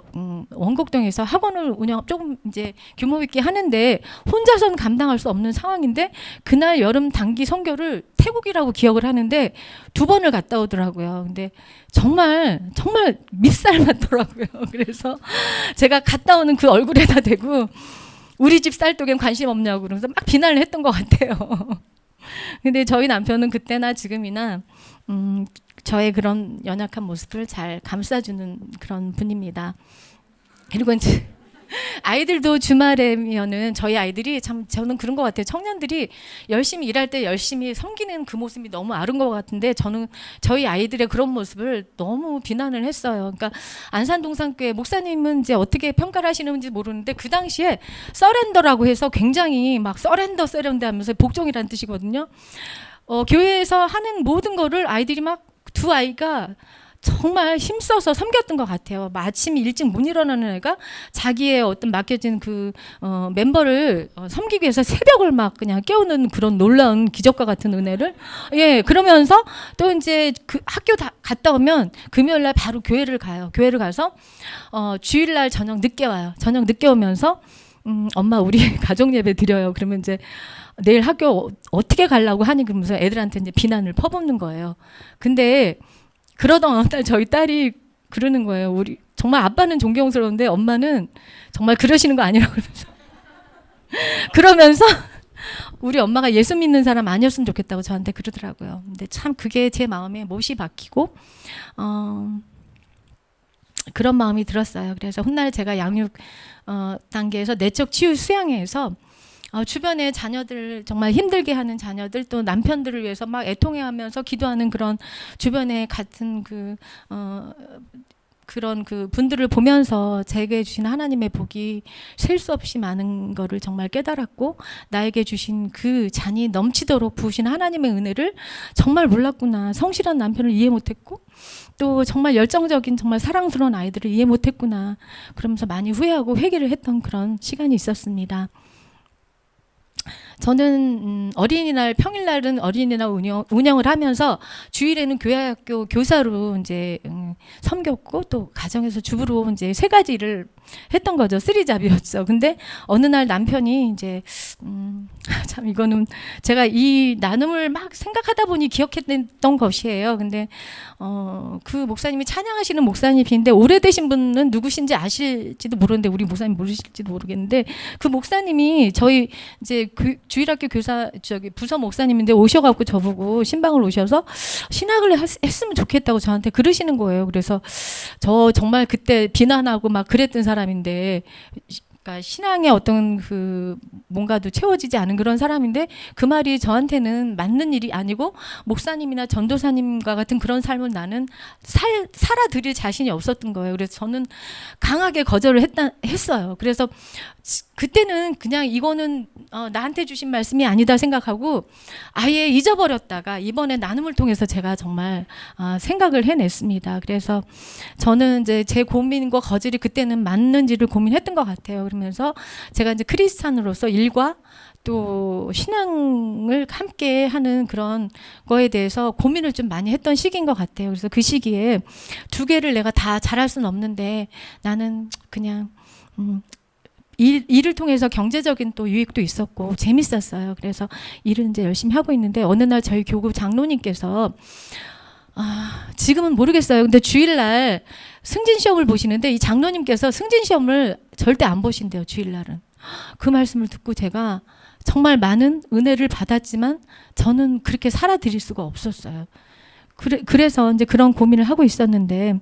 원곡동에서 학원을 운영 조금 이제 규모 있게 하는데 혼자서는 감당할 수 없는 상황인데, 그날 여름 단기 선교를 태국이라고 기억을 하는데 2번을 갔다 오더라고요. 근데 정말 밉살 맞더라고요. 그래서 제가 갔다 오는 그 얼굴에다 대고 우리 집 쌀떡엔 관심 없냐고 그러면서 막 비난을 했던 것 같아요. 근데 저희 남편은 그때나 지금이나 저의 그런 연약한 모습을 잘 감싸주는 그런 분입니다. 그리고 이제 아이들도 주말에면은 저희 아이들이 참, 저는 그런 것 같아요. 청년들이 열심히 일할 때 열심히 섬기는 그 모습이 너무 아름다운 것 같은데, 저는 저희 아이들의 그런 모습을 너무 비난을 했어요. 그러니까 안산동산교회 목사님은 이제 어떻게 평가를 하시는지 모르는데, 그 당시에 서렌더라고 해서 굉장히 막 서렌더 하면서 복종이라는 뜻이거든요. 교회에서 하는 모든 거를 아이들이 막, 두 아이가 정말 힘써서 섬겼던 것 같아요. 아침 일찍 못 일어나는 애가 자기의 어떤 맡겨진 그 멤버를 섬기기 위해서 새벽을 막 그냥 깨우는 그런 놀라운 기적과 같은 은혜를, 그러면서 또 이제 그 학교 갔다 오면 금요일날 바로 교회를 가요. 교회를 가서 주일날 저녁 늦게 와요. 저녁 늦게 오면서 엄마 우리 가족 예배 드려요. 그러면 이제 내일 학교 어떻게 가려고 하니, 그러면서 애들한테 이제 비난을 퍼붓는 거예요. 근데 그러던 어느 날 저희 딸이 그러는 거예요. 우리 정말 아빠는 존경스러운데 엄마는 정말 그러시는 거 아니라고 그러면서 우리 엄마가 예수 믿는 사람 아니었으면 좋겠다고 저한테 그러더라고요. 근데 참 그게 제 마음에 못이 박히고 그런 마음이 들었어요. 그래서 훗날 제가 양육 단계에서 내적 치유 수양회에서 주변에 자녀들 정말 힘들게 하는 자녀들 또 남편들을 위해서 막 애통해하면서 기도하는 그런 주변에 같은 그런 그 분들을 보면서 제게 주신 하나님의 복이 셀 수 없이 많은 거를 정말 깨달았고 나에게 주신 그 잔이 넘치도록 부으신 하나님의 은혜를 정말 몰랐구나. 성실한 남편을 이해 못했고 또 정말 열정적인 정말 사랑스러운 아이들을 이해 못했구나. 그러면서 많이 후회하고 회개를 했던 그런 시간이 있었습니다. 저는 어린이날 평일날은 어린이날 운영을 하면서 주일에는 교회학교 교사로 이제 섬겼고 또 가정에서 주부로 이제 세 가지 일을 했던 거죠. 쓰리잡이였죠. 근데 어느 날 남편이 이제 참 이거는 제가 이 나눔을 막 생각하다 보니 기억했던 것이에요. 근데 그 목사님이 찬양하시는 목사님인데 오래되신 분은 누구신지 아실지도 모르는데 우리 목사님 모르실지도 모르겠는데 그 목사님이 저희 이제 주일학교 교사 부서 목사님인데 오셔갖고 저보고 신방을 오셔서 신학을 했으면 좋겠다고 저한테 그러시는 거예요. 그래서 저 정말 그때 비난하고 막 그랬던 사람인데 그러니까 신앙의 어떤 그 뭔가도 채워지지 않은 그런 사람인데 그 말이 저한테는 맞는 일이 아니고 목사님이나 전도사님과 같은 그런 삶을 나는 살아드릴 자신이 없었던 거예요. 그래서 저는 강하게 거절을 했어요. 그래서 그때는 그냥 이거는 나한테 주신 말씀이 아니다 생각하고 아예 잊어버렸다가 이번에 나눔을 통해서 제가 정말 생각을 해냈습니다. 그래서 저는 이제 제 고민과 거절이 그때는 맞는지를 고민했던 것 같아요. 그러면서 제가 이제 크리스찬으로서 일과 또 신앙을 함께 하는 그런 거에 대해서 고민을 좀 많이 했던 시기인 것 같아요. 그래서 그 시기에 두 개를 내가 다 잘할 수는 없는데 나는 그냥 일을 통해서 경제적인 또 유익도 있었고 재밌었어요. 그래서 일을 이제 열심히 하고 있는데 어느 날 저희 교구 장로님께서 지금은 모르겠어요. 근데 주일날 승진 시험을 보시는데 이 장로님께서 승진 시험을 절대 안 보신대요. 주일날은. 그 말씀을 듣고 제가 정말 많은 은혜를 받았지만 저는 그렇게 살아드릴 수가 없었어요. 그래서 이제 그런 고민을 하고 있었는데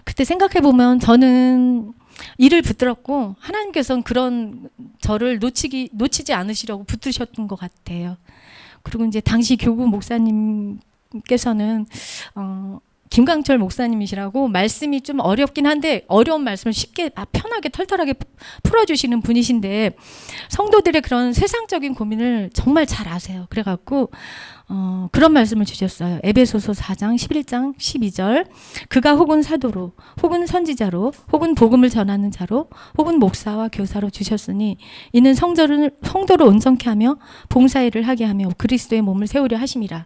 그때 생각해 보면 저는 일을 붙들었고 하나님께서는 그런 저를 놓치지 않으시려고 붙드셨던 것 같아요. 그리고 이제 당시 교구 목사님께서는 김강철 목사님이시라고 말씀이 좀 어렵긴 한데 어려운 말씀을 쉽게 편하게 털털하게 풀어주시는 분이신데 성도들의 그런 세상적인 고민을 정말 잘 아세요. 그래갖고 그런 말씀을 주셨어요. 에베소서 4장 11장 12절 그가 혹은 사도로 혹은 선지자로 혹은 복음을 전하는 자로 혹은 목사와 교사로 주셨으니 이는 성도를 온전케 하며 봉사일을 하게 하며 그리스도의 몸을 세우려 하심이라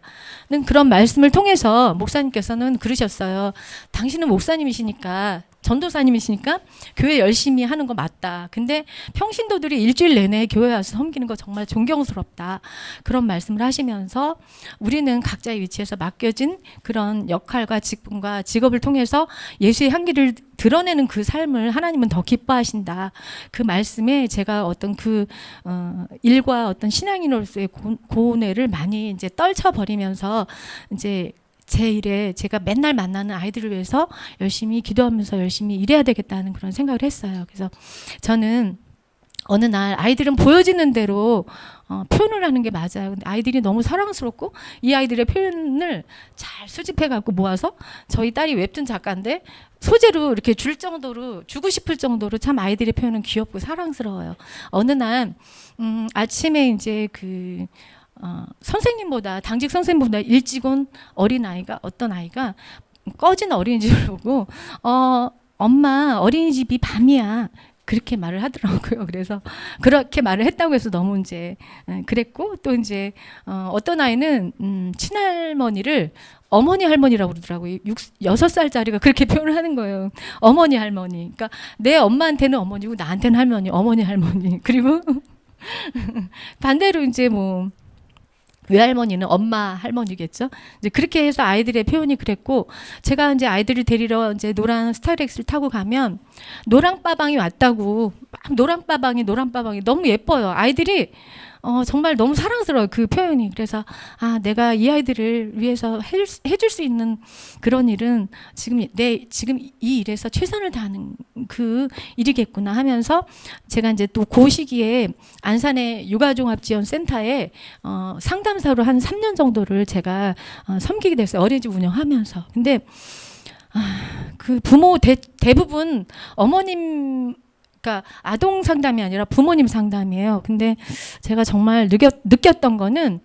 는 그런 말씀을 통해서 목사님께서는 그러셨어요. 당신은 목사님이시니까 전도사님이시니까 교회 열심히 하는 거 맞다. 근데 평신도들이 일주일 내내 교회 와서 섬기는 거 정말 존경스럽다. 그런 말씀을 하시면서 우리는 각자의 위치에서 맡겨진 그런 역할과 직분과 직업을 통해서 예수의 향기를 드러내는 그 삶을 하나님은 더 기뻐하신다. 그 말씀에 제가 어떤 일과 어떤 신앙인으로서의 고뇌를 많이 이제 떨쳐버리면서 이제 제 일에 제가 맨날 만나는 아이들을 위해서 열심히 기도하면서 열심히 일해야 되겠다는 그런 생각을 했어요. 그래서 저는 어느 날 아이들은 보여지는 대로 표현을 하는 게 맞아요. 근데 아이들이 너무 사랑스럽고 이 아이들의 표현을 잘 수집해 갖고 모아서 저희 딸이 웹툰 작가인데 소재로 이렇게 줄 정도로 주고 싶을 정도로 참 아이들의 표현은 귀엽고 사랑스러워요. 어느 날 아침에 이제 선생님보다 당직 선생님보다 일찍 온 어떤 아이가 꺼진 어린이집을 보고 엄마 어린이집이 밤이야 그렇게 말을 하더라고요. 그래서 그렇게 말을 했다고 해서 너무 이제 그랬고 또 이제 어떤 아이는 친할머니를 어머니 할머니라고 그러더라고요. 6살짜리가 그렇게 표현을 하는 거예요. 어머니 할머니. 그러니까 내 엄마한테는 어머니고 나한테는 할머니, 어머니 할머니. 그리고 반대로 이제 외할머니는 엄마 할머니겠죠. 이제 그렇게 해서 아이들의 표현이 그랬고 제가 이제 아이들을 데리러 이제 노란 스타렉스를 타고 가면 노랑빠방이 왔다고 막 노랑빠방이 너무 예뻐요. 아이들이 정말 너무 사랑스러워요. 그 표현이. 그래서 내가 이 아이들을 위해서 해줄 수 있는 그런 일은 지금 이 일에서 최선을 다하는 그 일이겠구나 하면서 제가 이제 또 그 시기에 안산의 육아종합지원센터에 상담사로 한 3년 정도를 제가 섬기게 됐어요. 어린이집 운영하면서. 근데 그 부모 대부분 어머님, 그러니까 아동 상담이 아니라 부모님 상담이에요. 근데 제가 정말 느꼈던 거는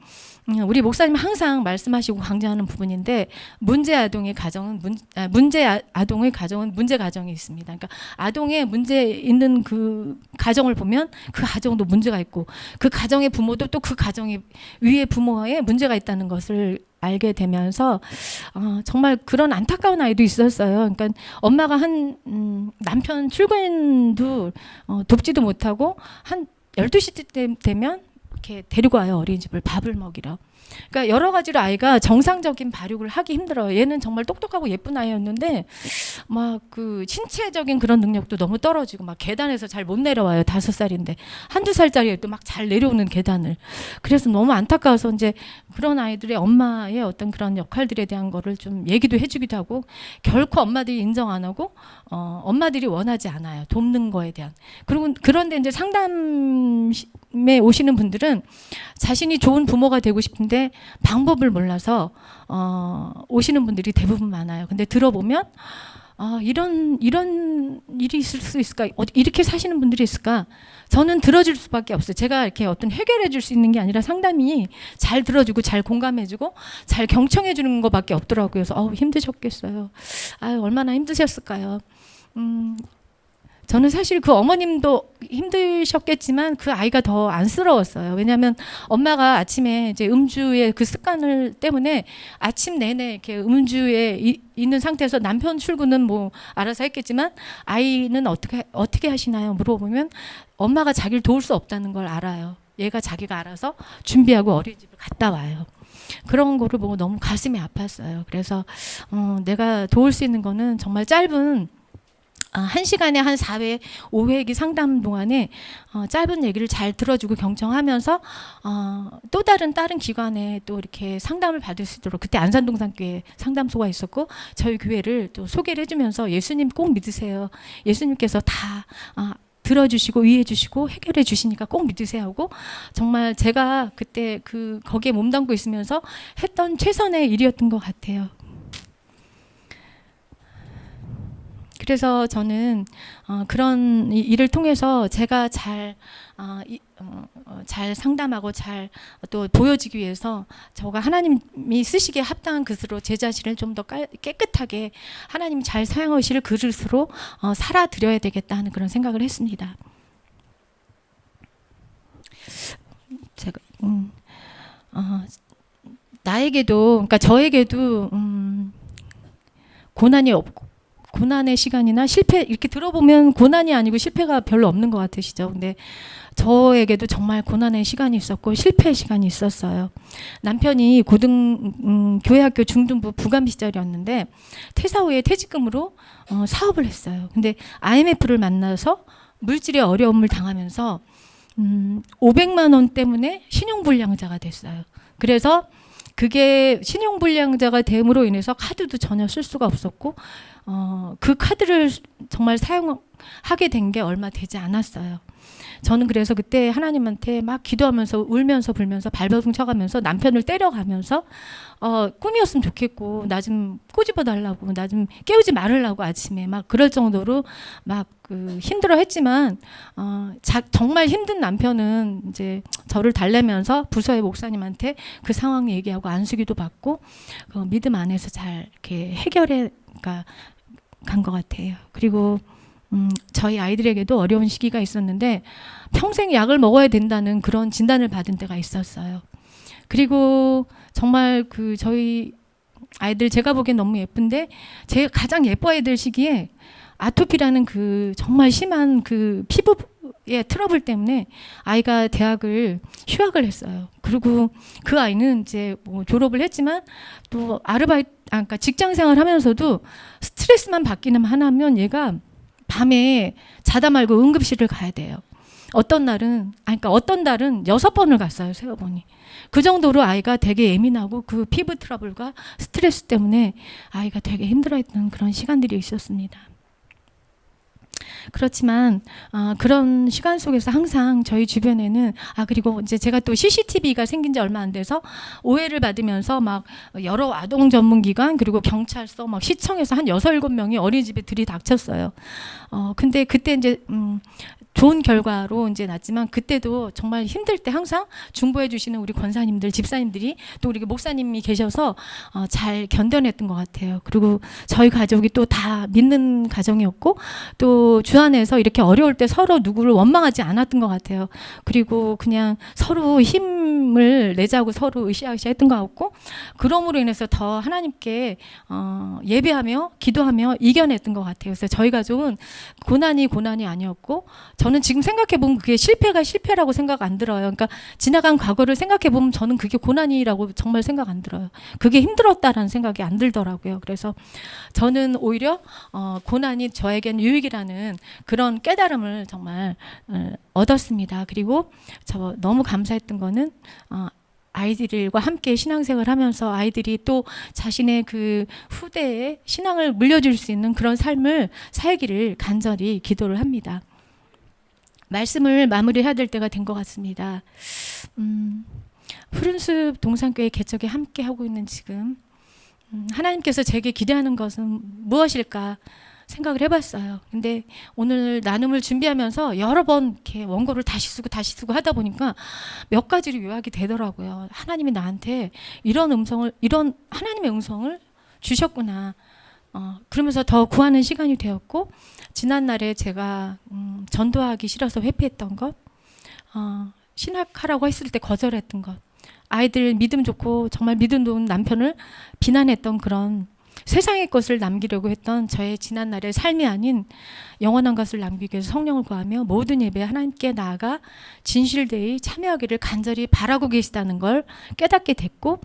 우리 목사님 항상 말씀하시고 강조하는 부분인데 문제 아동의 가정은 문제 가정이 있습니다. 그러니까 아동의 문제 있는 그 가정을 보면 그 가정도 문제가 있고 그 가정의 부모도 또 그 가정의 위에 부모에 문제가 있다는 것을 알게 되면서 정말 그런 안타까운 아이도 있었어요. 그러니까 엄마가 남편 출근도 돕지도 못하고 한 12시 되면 이렇게 데리고 와요. 어린이집을 밥을 먹이러. 그러니까 여러 가지로 아이가 정상적인 발육을 하기 힘들어요. 얘는 정말 똑똑하고 예쁜 아이였는데 막 그 신체적인 그런 능력도 너무 떨어지고 막 계단에서 잘 못 내려와요. 5살인데 한두 살짜리 애도 막 잘 내려오는 계단을. 그래서 너무 안타까워서 이제 그런 아이들의 엄마의 어떤 그런 역할들에 대한 거를 좀 얘기도 해주기도 하고 결코 엄마들이 인정 안 하고 엄마들이 원하지 않아요. 돕는 거에 대한. 그리고 그런데 이제 상담에 오시는 분들은 자신이 좋은 부모가 되고 싶은데 방법을 몰라서 오시는 분들이 대부분 많아요. 근데 들어보면 이런 일이 있을 수 있을까? 이렇게 사시는 분들이 있을까? 저는 들어줄 수밖에 없어요. 제가 이렇게 어떤 해결해 줄 수 있는 게 아니라 상담이 잘 들어주고 잘 공감해주고 잘 경청해 주는 것밖에 없더라고요. 그래서 힘드셨겠어요. 얼마나 힘드셨을까요? 저는 사실 그 어머님도 힘드셨겠지만 그 아이가 더 안쓰러웠어요. 왜냐하면 엄마가 아침에 이제 음주의 그 습관을 때문에 아침 내내 이렇게 음주에 있는 상태에서 남편 출근은 뭐 알아서 했겠지만 아이는 어떻게 하시나요? 물어보면 엄마가 자기를 도울 수 없다는 걸 알아요. 얘가 자기가 알아서 준비하고 어린이집을 갔다 와요. 그런 거를 보고 너무 가슴이 아팠어요. 그래서 내가 도울 수 있는 거는 정말 짧은 1시간에 한 4회, 5회기 상담 동안에 짧은 얘기를 잘 들어주고 경청하면서 또 다른 기관에 또 이렇게 상담을 받을 수 있도록 그때 안산동산교회 상담소가 있었고 저희 교회를 또 소개를 해주면서 예수님 꼭 믿으세요. 예수님께서 다 들어주시고 위해 주시고 해결해 주시니까 꼭 믿으세요 하고 정말 제가 그때 거기에 몸담고 있으면서 했던 최선의 일이었던 것 같아요. 그래서 저는 그런 일을 통해서 제가 잘 상담하고 잘 또 보여지기 위해서 저가 하나님이 쓰시기에 합당한 그릇으로 제 자신을 좀 더 깨끗하게 하나님이 잘 사용하실 그릇으로 살아드려야 되겠다 하는 그런 생각을 했습니다. 제가 나에게도 그러니까 저에게도 고난의 시간이나 실패 이렇게 들어보면 고난이 아니고 실패가 별로 없는 것 같으시죠. 근데 저에게도 정말 고난의 시간이 있었고 실패의 시간이 있었어요. 남편이 교회학교 중등부 부감비 시절이었는데 퇴사 후에 퇴직금으로 사업을 했어요. 근데 IMF를 만나서 물질의 어려움을 당하면서 500만 원 때문에 신용불량자가 됐어요. 그래서 그게 신용불량자가 됨으로 인해서 카드도 전혀 쓸 수가 없었고 그 카드를 정말 사용하게 된 게 얼마 되지 않았어요. 저는 그래서 그때 하나님한테 막 기도하면서 울면서 불면서 발버둥 쳐가면서 남편을 때려가면서 꿈이었으면 좋겠고 나 좀 꼬집어 달라고 나 좀 깨우지 말으려고 아침에 막 그럴 정도로 막 힘들어했지만 정말 힘든 남편은 이제 저를 달래면서 부서의 목사님한테 그 상황 얘기하고 안수기도 받고 믿음 안에서 잘 이렇게 해결해 간 것 같아요. 그리고 저희 아이들에게도 어려운 시기가 있었는데 평생 약을 먹어야 된다는 그런 진단을 받은 때가 있었어요. 그리고 정말 저희 아이들 제가 보기엔 너무 예쁜데 제가 가장 예뻐야 될 시기에 아토피라는 정말 심한 피부의 트러블 때문에 아이가 대학을 휴학을 했어요. 그리고 그 아이는 이제 뭐 졸업을 했지만 또 그러니까 직장 생활하면서도 스트레스만 받기는 하나면 얘가 밤에 자다 말고 응급실을 가야 돼요. 어떤 날은 그러니까 어떤 달은 6번을 갔어요. 세어보니. 그 정도로 아이가 되게 예민하고 그 피부 트러블과 스트레스 때문에 아이가 되게 힘들어했던 그런 시간들이 있었습니다. 그렇지만 그런 시간 속에서 항상 저희 주변에는 그리고 이제 제가 또 CCTV가 생긴 지 얼마 안 돼서 오해를 받으면서 막 여러 아동 전문 기관 그리고 경찰서 막 시청에서 한 6-7명이 어린이집에 들이닥쳤어요. 근데 그때 이제 좋은 결과로 이제 났지만 그때도 정말 힘들 때 항상 중보해 주시는 우리 권사님들, 집사님들이 또 우리 목사님이 계셔서 잘 견뎌냈던 것 같아요. 그리고 저희 가족이 또 다 믿는 가정이었고 또 주 안에서 이렇게 어려울 때 서로 누구를 원망하지 않았던 것 같아요. 그리고 그냥 서로 힘을 내자고 서로 으쌰으쌰 했던 것 같고 그럼으로 인해서 더 하나님께 예배하며 기도하며 이겨냈던 것 같아요. 그래서 저희 가족은 고난이 아니었고 저는 지금 생각해 보면 그게 실패가 실패라고 생각 안 들어요. 그러니까 지나간 과거를 생각해 보면 저는 그게 고난이라고 정말 생각 안 들어요. 그게 힘들었다라는 생각이 안 들더라고요. 그래서 저는 오히려 고난이 저에겐 유익이라는 그런 깨달음을 정말 얻었습니다. 그리고 저 너무 감사했던 거는 아이들과 함께 신앙생활을 하면서 아이들이 또 자신의 그 후대에 신앙을 물려줄 수 있는 그런 삶을 살기를 간절히 기도를 합니다. 말씀을 마무리해야 될 때가 된 것 같습니다. 푸른숲 동산교회 개척에 함께 하고 있는 지금 하나님께서 제게 기대하는 것은 무엇일까 생각을 해봤어요. 근데 오늘 나눔을 준비하면서 여러 번 이렇게 원고를 다시 쓰고 하다 보니까 몇 가지로 요약이 되더라고요. 하나님이 나한테 이런 하나님의 음성을 주셨구나. 그러면서 더 구하는 시간이 되었고 지난날에 제가 전도하기 싫어서 회피했던 것, 신학하라고 했을 때 거절했던 것, 아이들 믿음 좋고 정말 믿음 좋은 남편을 비난했던 그런 세상의 것을 남기려고 했던 저의 지난날의 삶이 아닌 영원한 것을 남기기 위해서 성령을 구하며 모든 예배에 하나님께 나아가 진실되이 참여하기를 간절히 바라고 계시다는 걸 깨닫게 됐고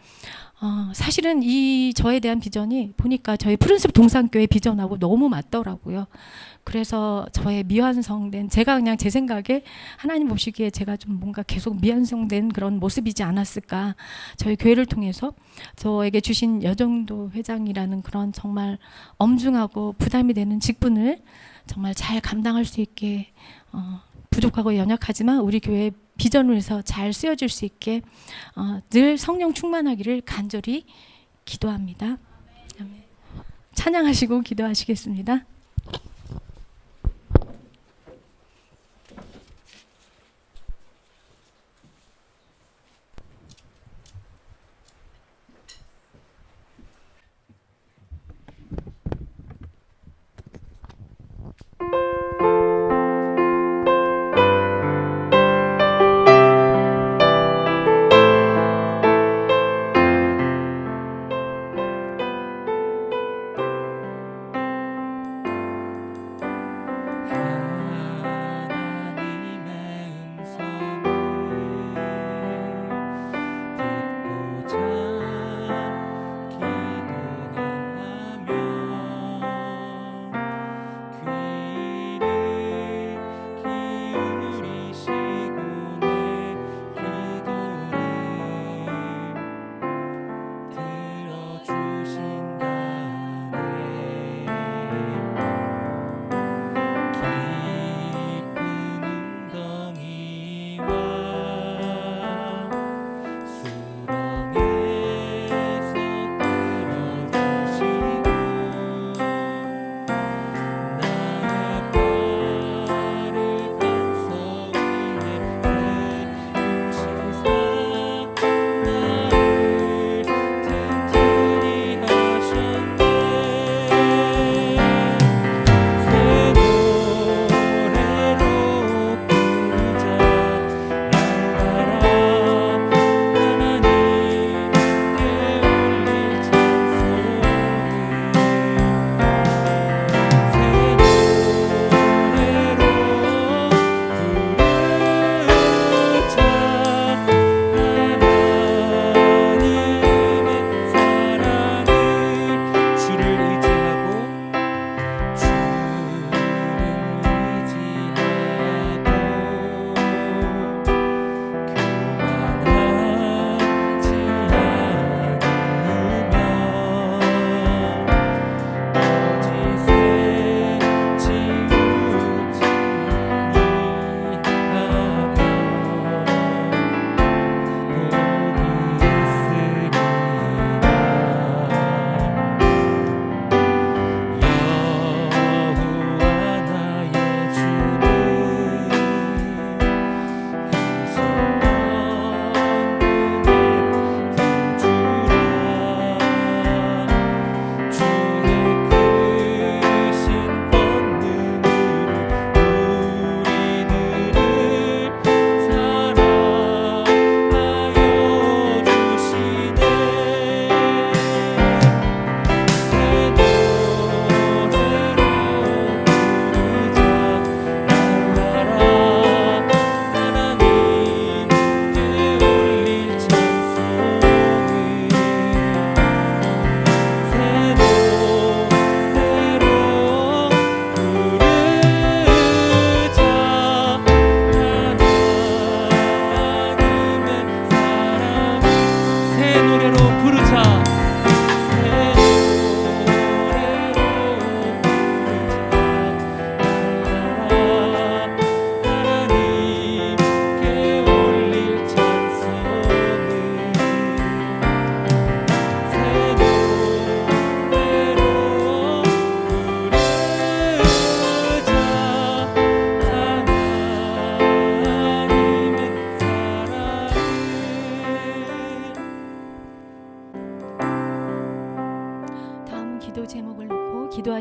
사실은 이 저에 대한 비전이 보니까 저희 푸른숲 동산교회 비전하고 너무 맞더라고요. 그래서 저의 미완성된 제가 그냥 제 생각에 하나님 보시기에 제가 좀 뭔가 계속 미완성된 그런 모습이지 않았을까. 저희 교회를 통해서 저에게 주신 여정도 회장이라는 그런 정말 엄중하고 부담이 되는 직분을 정말 잘 감당할 수 있게 부족하고 연약하지만 우리 교회 비전을 위해서 잘 쓰여질 수 있게 늘 성령 충만하기를 간절히 기도합니다. 아멘. 찬양하시고 기도하시겠습니다.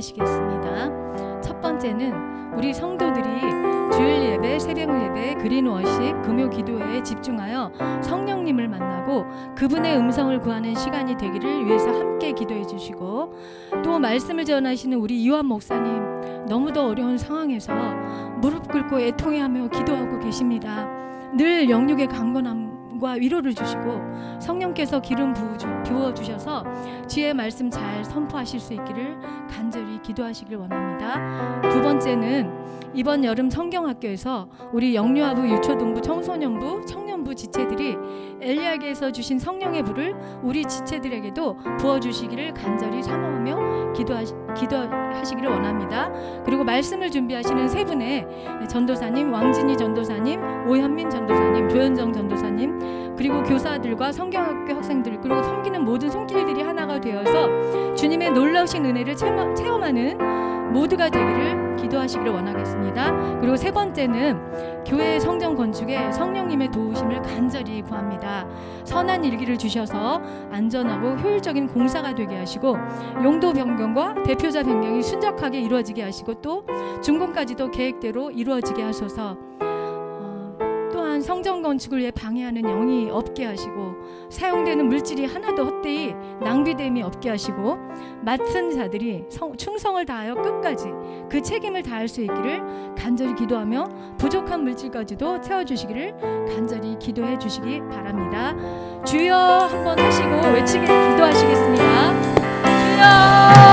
기도하시겠습니다. 첫 번째는 우리 성도들이 주일 예배, 새벽 예배, 그린 워십, 금요 기도회에 집중하여 성령님을 만나고 그분의 음성을 구하는 시간이 되기를 위해서 함께 기도해 주시고, 또 말씀을 전하시는 우리 이완 목사님 너무도 어려운 상황에서 무릎 꿇고 애통해하며 기도하고 계십니다. 늘 영육의 강건함과 위로를 주시고 성령께서 기름 부어주셔서 지혜의 말씀 잘 선포하실 수 있기를 간절히 기도하시길 원합니다. 두 번째는 이번 여름 성경학교에서 우리 영유아부, 유초등부, 청소년부, 청년부 지체들이 엘리야에게서 주신 성령의 불을 우리 지체들에게도 부어주시기를 간절히 사모하며 기도하시기를 원합니다. 그리고 말씀을 준비하시는 세 분의 전도사님, 왕진희 전도사님, 오현민 전도사님, 조현정 전도사님, 그리고 교사들과 성경학교 학생들, 그리고 섬기는 모든 손길들이 하나가 되어서 주님의 놀라우신 은혜를 체험하는 모두가 되기를 기도하시기를 원하겠습니다. 그리고 세 번째는 교회 성전 건축에 성령님의 도우심을 간절히 구합니다. 선한 일기를 주셔서 안전하고 효율적인 공사가 되게 하시고, 용도 변경과 대표자 변경이 순적하게 이루어지게 하시고, 또 준공까지도 계획대로 이루어지게 하소서. 또한 성전 건축을 위해 방해하는 영이 없게 하시고, 사용되는 물질이 하나도 헛되이 낭비됨이 없게 하시고, 맡은 자들이 충성을 다하여 끝까지 그 책임을 다할 수 있기를 간절히 기도하며 부족한 물질까지도 채워주시기를 간절히 기도해 주시기 바랍니다. 주여 한번 하시고 외치게 기도하시겠습니다. 주여!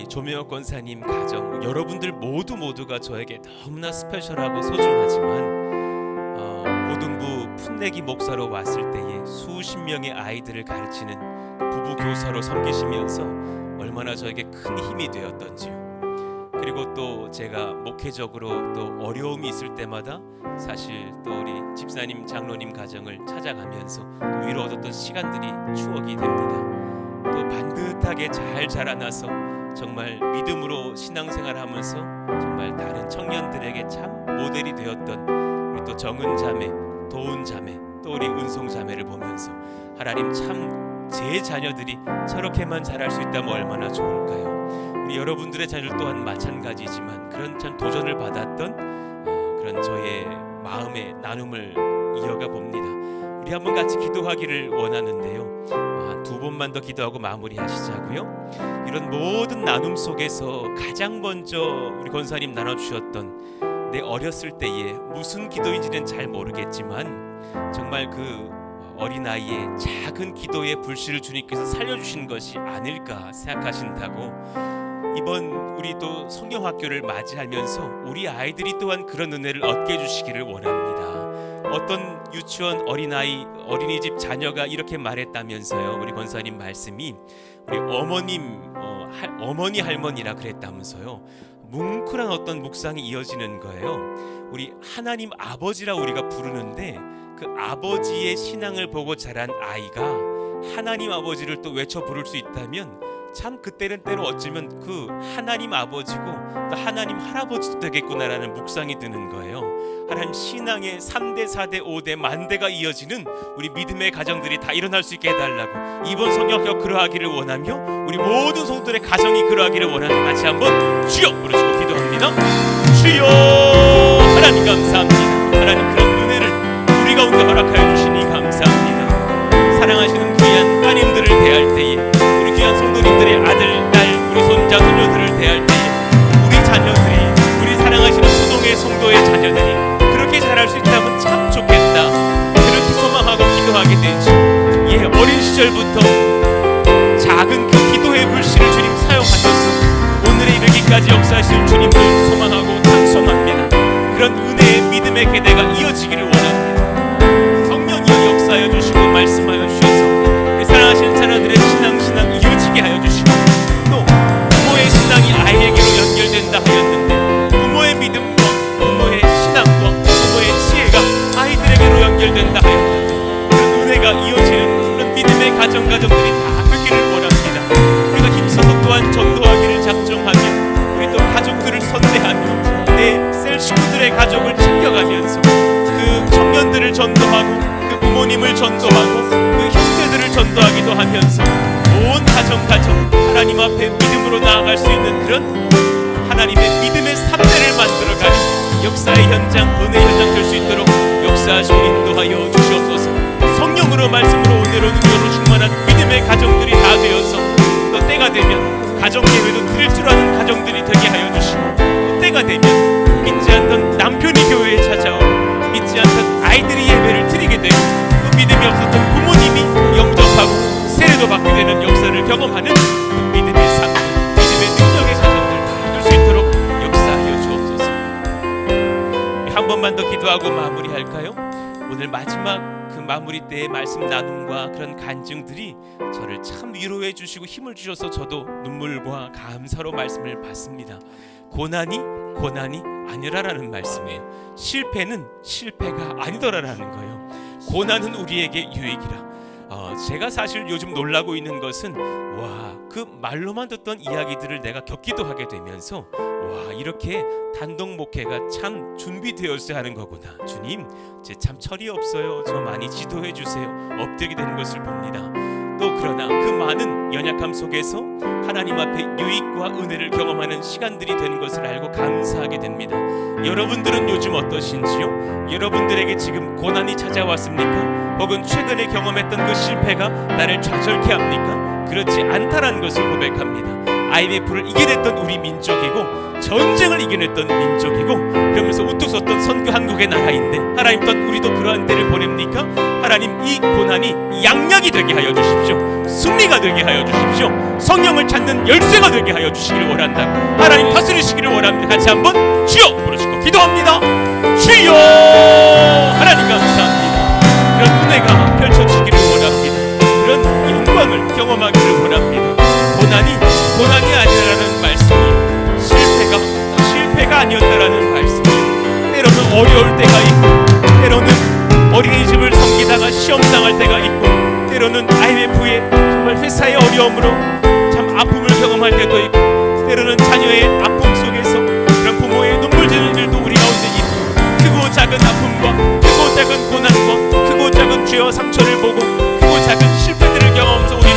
조명혁 권사님 가정, 여러분들 모두가 저에게 너무나 스페셜하고 소중하지만 고등부 풋내기 목사로 왔을 때에 수십 명의 아이들을 가르치는 부부 교사로 섬기시면서 얼마나 저에게 큰 힘이 되었던지요. 그리고 또 제가 목회적으로 또 어려움이 있을 때마다 사실 또 우리 집사님, 장로님 가정을 찾아가면서 위로 얻었던 시간들이 추억이 됩니다. 또 반듯하게 잘 자라나서 정말 믿음으로 신앙생활하면서 정말 다른 청년들에게 참 모델이 되었던 우리 또 정은 자매, 도은 자매, 또 우리 은송 자매를 보면서 하나님 참 제 자녀들이 저렇게만 자랄 수 있다면 얼마나 좋을까요? 우리 여러분들의 자녀들 또한 마찬가지지만 그런 참 도전을 받았던 그런 저의 마음의 나눔을 이어가 봅니다. 우리 한번 같이 기도하기를 원하는데요. 두 번만 더 기도하고 마무리하시자고요. 이런 모든 나눔 속에서 가장 먼저 우리 권사님 나눠주셨던 내 어렸을 때에 무슨 기도인지는 잘 모르겠지만 정말 그 어린아이의 작은 기도의 불씨를 주님께서 살려주신 것이 아닐까 생각하신다고 이번 우리 또 성경학교를 맞이하면서 우리 아이들이 또한 그런 은혜를 얻게 해주시기를 원합니다. 어떤 유치원 어린이집 자녀가 이렇게 말했다면서요. 우리 권사님 말씀이 우리 어머니 할머니라 그랬다면서요. 뭉클한 어떤 묵상이 이어지는 거예요. 우리 하나님 아버지라 우리가 부르는데 그 아버지의 신앙을 보고 자란 아이가 하나님 아버지를 또 외쳐 부를 수 있다면 참 그때는 때로 어쩌면 그 하나님 아버지고 또 하나님 할아버지도 되겠구나라는 묵상이 드는 거예요. 하나님 신앙의 3대 4대 5대 만대가 이어지는 우리 믿음의 가정들이 다 일어날 수 있게 해달라고 이번 성경학교 그러하기를 원하며 우리 모든 성도들의 가정이 그러하기를 원하는 같이 한번 주여 부르시고 기도합니다. 주여 하나님 감사합니다. 하나님 그런 은혜를 우리 가운데 허락하여 주시니 감사합니다. 사랑하시는 귀한 따님들을 대할 때에 우리 귀한 성도님들의 아들, 딸, 우리 손자, 손녀들을 대할 때에 우리 자녀들이 우리 사랑하시는 소동의 성도의 자녀들이 그렇게 자랄 수 있다면 참 좋겠다. 그렇게 소망하고 기도하게 되지. 예, 어린 시절부터 작은 그 기도의 불씨를 주님 사용하셔서 오늘에 이르기까지 역사하실 주님을 소망하고 찬송합니다. 그런 은혜의 믿음의 계대가 이어지기를 원합니다. 성령이여 역사하여 주시고 말씀하여 주셔서 우리 사랑하시는 자녀들의 신앙 이어지게 하여 주시고 또 부모의 신앙이 아이에게로 연결된다 하였는데 부모의 믿음과 부모의 신앙과 부모의 지혜가 아이들에게로 연결된다 하였는데 그런 은혜가 이어지는 그런 믿음의 가정들이 다 되기를 원합니다. 우리가 힘써서 또한 전도하기를 작정하며 우리 또 가족들을 선대하며 내 셀 식구들의 가족을 챙겨가면서 그 청년들을 전도하고 그 부모님을 전도하고 그 형제들을 전도하기도 하면서 온 가정 하나님 앞에 믿음으로 나아갈 수 있는 그런 하나님의 믿음의 3대를 만들어가는 역사의 현장, 은혜의 현장 될 수 있도록 역사하시고 인도하여 주시옵소서. 성령으로 말씀으로 은혜로 능력으로 충만한 믿음의 가정들이 다 되어서 또 때가 되면 가정 예배도 드릴 줄 아는 가정들이 되게 하여 주시고 또 때가 되면 믿지 않던 남편이 교회에 찾아오고 믿지 않던 아이들이 예배를 드리게 되고 또 믿음이 없었던 부모님이 영접하고 세례도 받게 되는 역사를 경험하는 믿음의 삶, 믿음의 능력의 사정들 이룰 수 있도록 역사하여 주옵소서. 한 번만 더 기도하고 마무리할까요? 오늘 마지막 그 마무리 때의 말씀 나눔과 그런 간증들이 저를 참 위로해 주시고 힘을 주셔서 저도 눈물과 감사로 말씀을 받습니다. 고난이 아니라라는 말씀이에요. 실패는 실패가 아니더라라는 거예요. 고난은 우리에게 유익이라. 제가 사실 요즘 놀라고 있는 것은 그 말로만 듣던 이야기들을 내가 겪기도 하게 되면서 이렇게 단독 목회가 참 준비되었어야 하는 거구나. 주님, 제 참 철이 없어요. 저 많이 지도해 주세요. 엎드리게 되는 것을 봅니다. 또 그러나 그 많은 연약함 속에서 하나님 앞에 유익과 은혜를 경험하는 시간들이 되는 것을 알고 감사하게 됩니다. 여러분들은 요즘 어떠신지요? 여러분들에게 지금 고난이 찾아왔습니까? 혹은 최근에 경험했던 그 실패가 나를 좌절케 합니까? 그렇지 않다라는 것을 고백합니다. IMF를 이겨냈던 우리 민족이고 전쟁을 이겨냈던 민족이고 그러면서 우뚝 섰던 선교 한국의 나라인데 하나님 또한 우리도 그러한 때를 보냅니까? 하나님 이 고난이 양약이 되게 하여 주십시오. 승리가 되게 하여 주십시오. 성령을 찾는 열쇠가 되게 하여 주시기를 원한다고 하나님 다스리시기를 원합니다. 같이 한번 주여 부르시고 기도합니다. 주여 하나님 감사합니다. 그런 은혜가 펼쳐지기를 원합니다. 그런 영광을 경험하기를 원합니다. 고난이 아니라는 말씀이요 실패가 아니었다라는 말씀이요 때로는 어려울 때가 있고 때로는 어린이집을 섬기다가 시험 당할 때가 있고 때로는 IMF의 정말 회사의 어려움으로 참 아픔을 경험할 때도 있고 때로는 자녀의 아픔 속에서 그런 부모의 눈물 지는 일도 우리 가운데 있고 크고 작은 아픔과 크고 작은 고난과 크고 작은 죄와 상처를 보고 크고 작은 실패들을 경험하면서 우리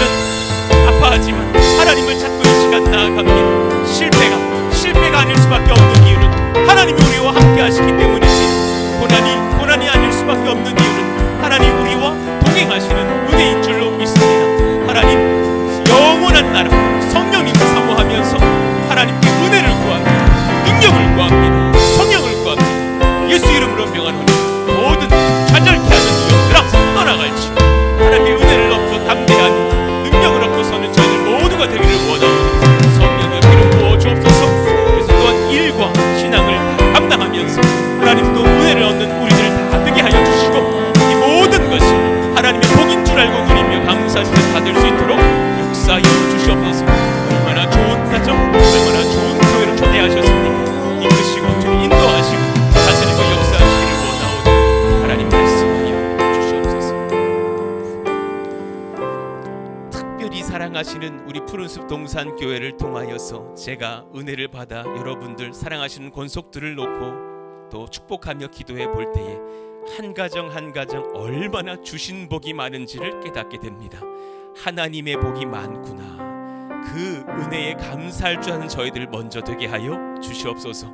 역사하여 주시옵소서. 얼마나 좋은 가정, 얼마나 좋은 교회를 초대하셨습니까? 이끄시고 주님 인도하시고 다스리고 역사하시기를 원하오니 하나님 말씀하여 주시옵소서. 특별히 사랑하시는 우리 푸른숲 동산교회를 통하여서 제가 은혜를 받아 여러분들 사랑하시는 권속들을 놓고 또 축복하며 기도해 볼 때에 한 가정 한 가정 얼마나 주신 복이 많은지를 깨닫게 됩니다. 하나님의 복이 많구나. 그 은혜에 감사할 줄 아는 저희들 먼저 되게 하여 주시옵소서.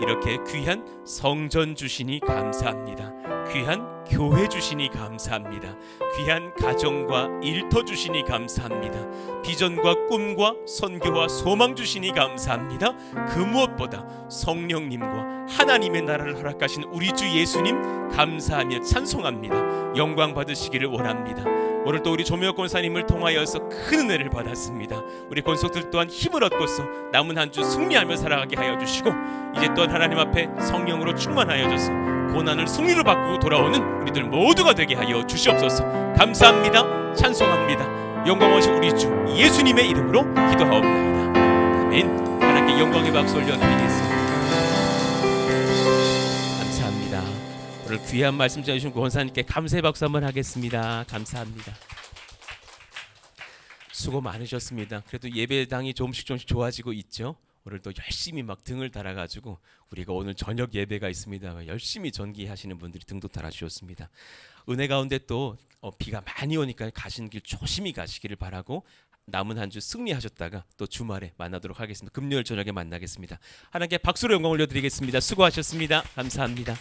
이렇게 귀한 성전 주시니 감사합니다. 귀한 교회 주시니 감사합니다. 귀한 가정과 일터 주시니 감사합니다. 비전과 꿈과 선교와 소망 주시니 감사합니다. 그 무엇보다 성령님과 하나님의 나라를 허락하신 우리 주 예수님 감사하며 찬송합니다. 영광 받으시기를 원합니다. 오늘 또 우리 조명혁 권사님을 통하여서 큰 은혜를 받았습니다. 우리 권속들 또한 힘을 얻고서 남은 한 주 승리하며 살아가게 하여 주시고 이제 또한 하나님 앞에 성령으로 충만하여져서 고난을 승리로 바꾸고 돌아오는 우리들 모두가 되게 하여 주시옵소서. 감사합니다. 찬송합니다. 영광하신 우리 주 예수님의 이름으로 기도하옵나이다. 아멘. 하나님께 영광의 박수 올려드리겠습니다. 감사합니다. 오늘 귀한 말씀 전해주신 권사님께 감사의 박수 한번 하겠습니다. 감사합니다. 수고 많으셨습니다. 그래도 예배당이 조금씩 좋아지고 있죠. 오늘도 열심히 막 등을 달아가지고 우리가 오늘 저녁 예배가 있습니다. 열심히 전기하시는 분들이 등도 달아주셨습니다. 은혜 가운데 또 비가 많이 오니까 가시는 길 조심히 가시기를 바라고 남은 한 주 승리하셨다가 또 주말에 만나도록 하겠습니다. 금요일 저녁에 만나겠습니다. 하나님께 박수로 영광 올려드리겠습니다. 수고하셨습니다. 감사합니다.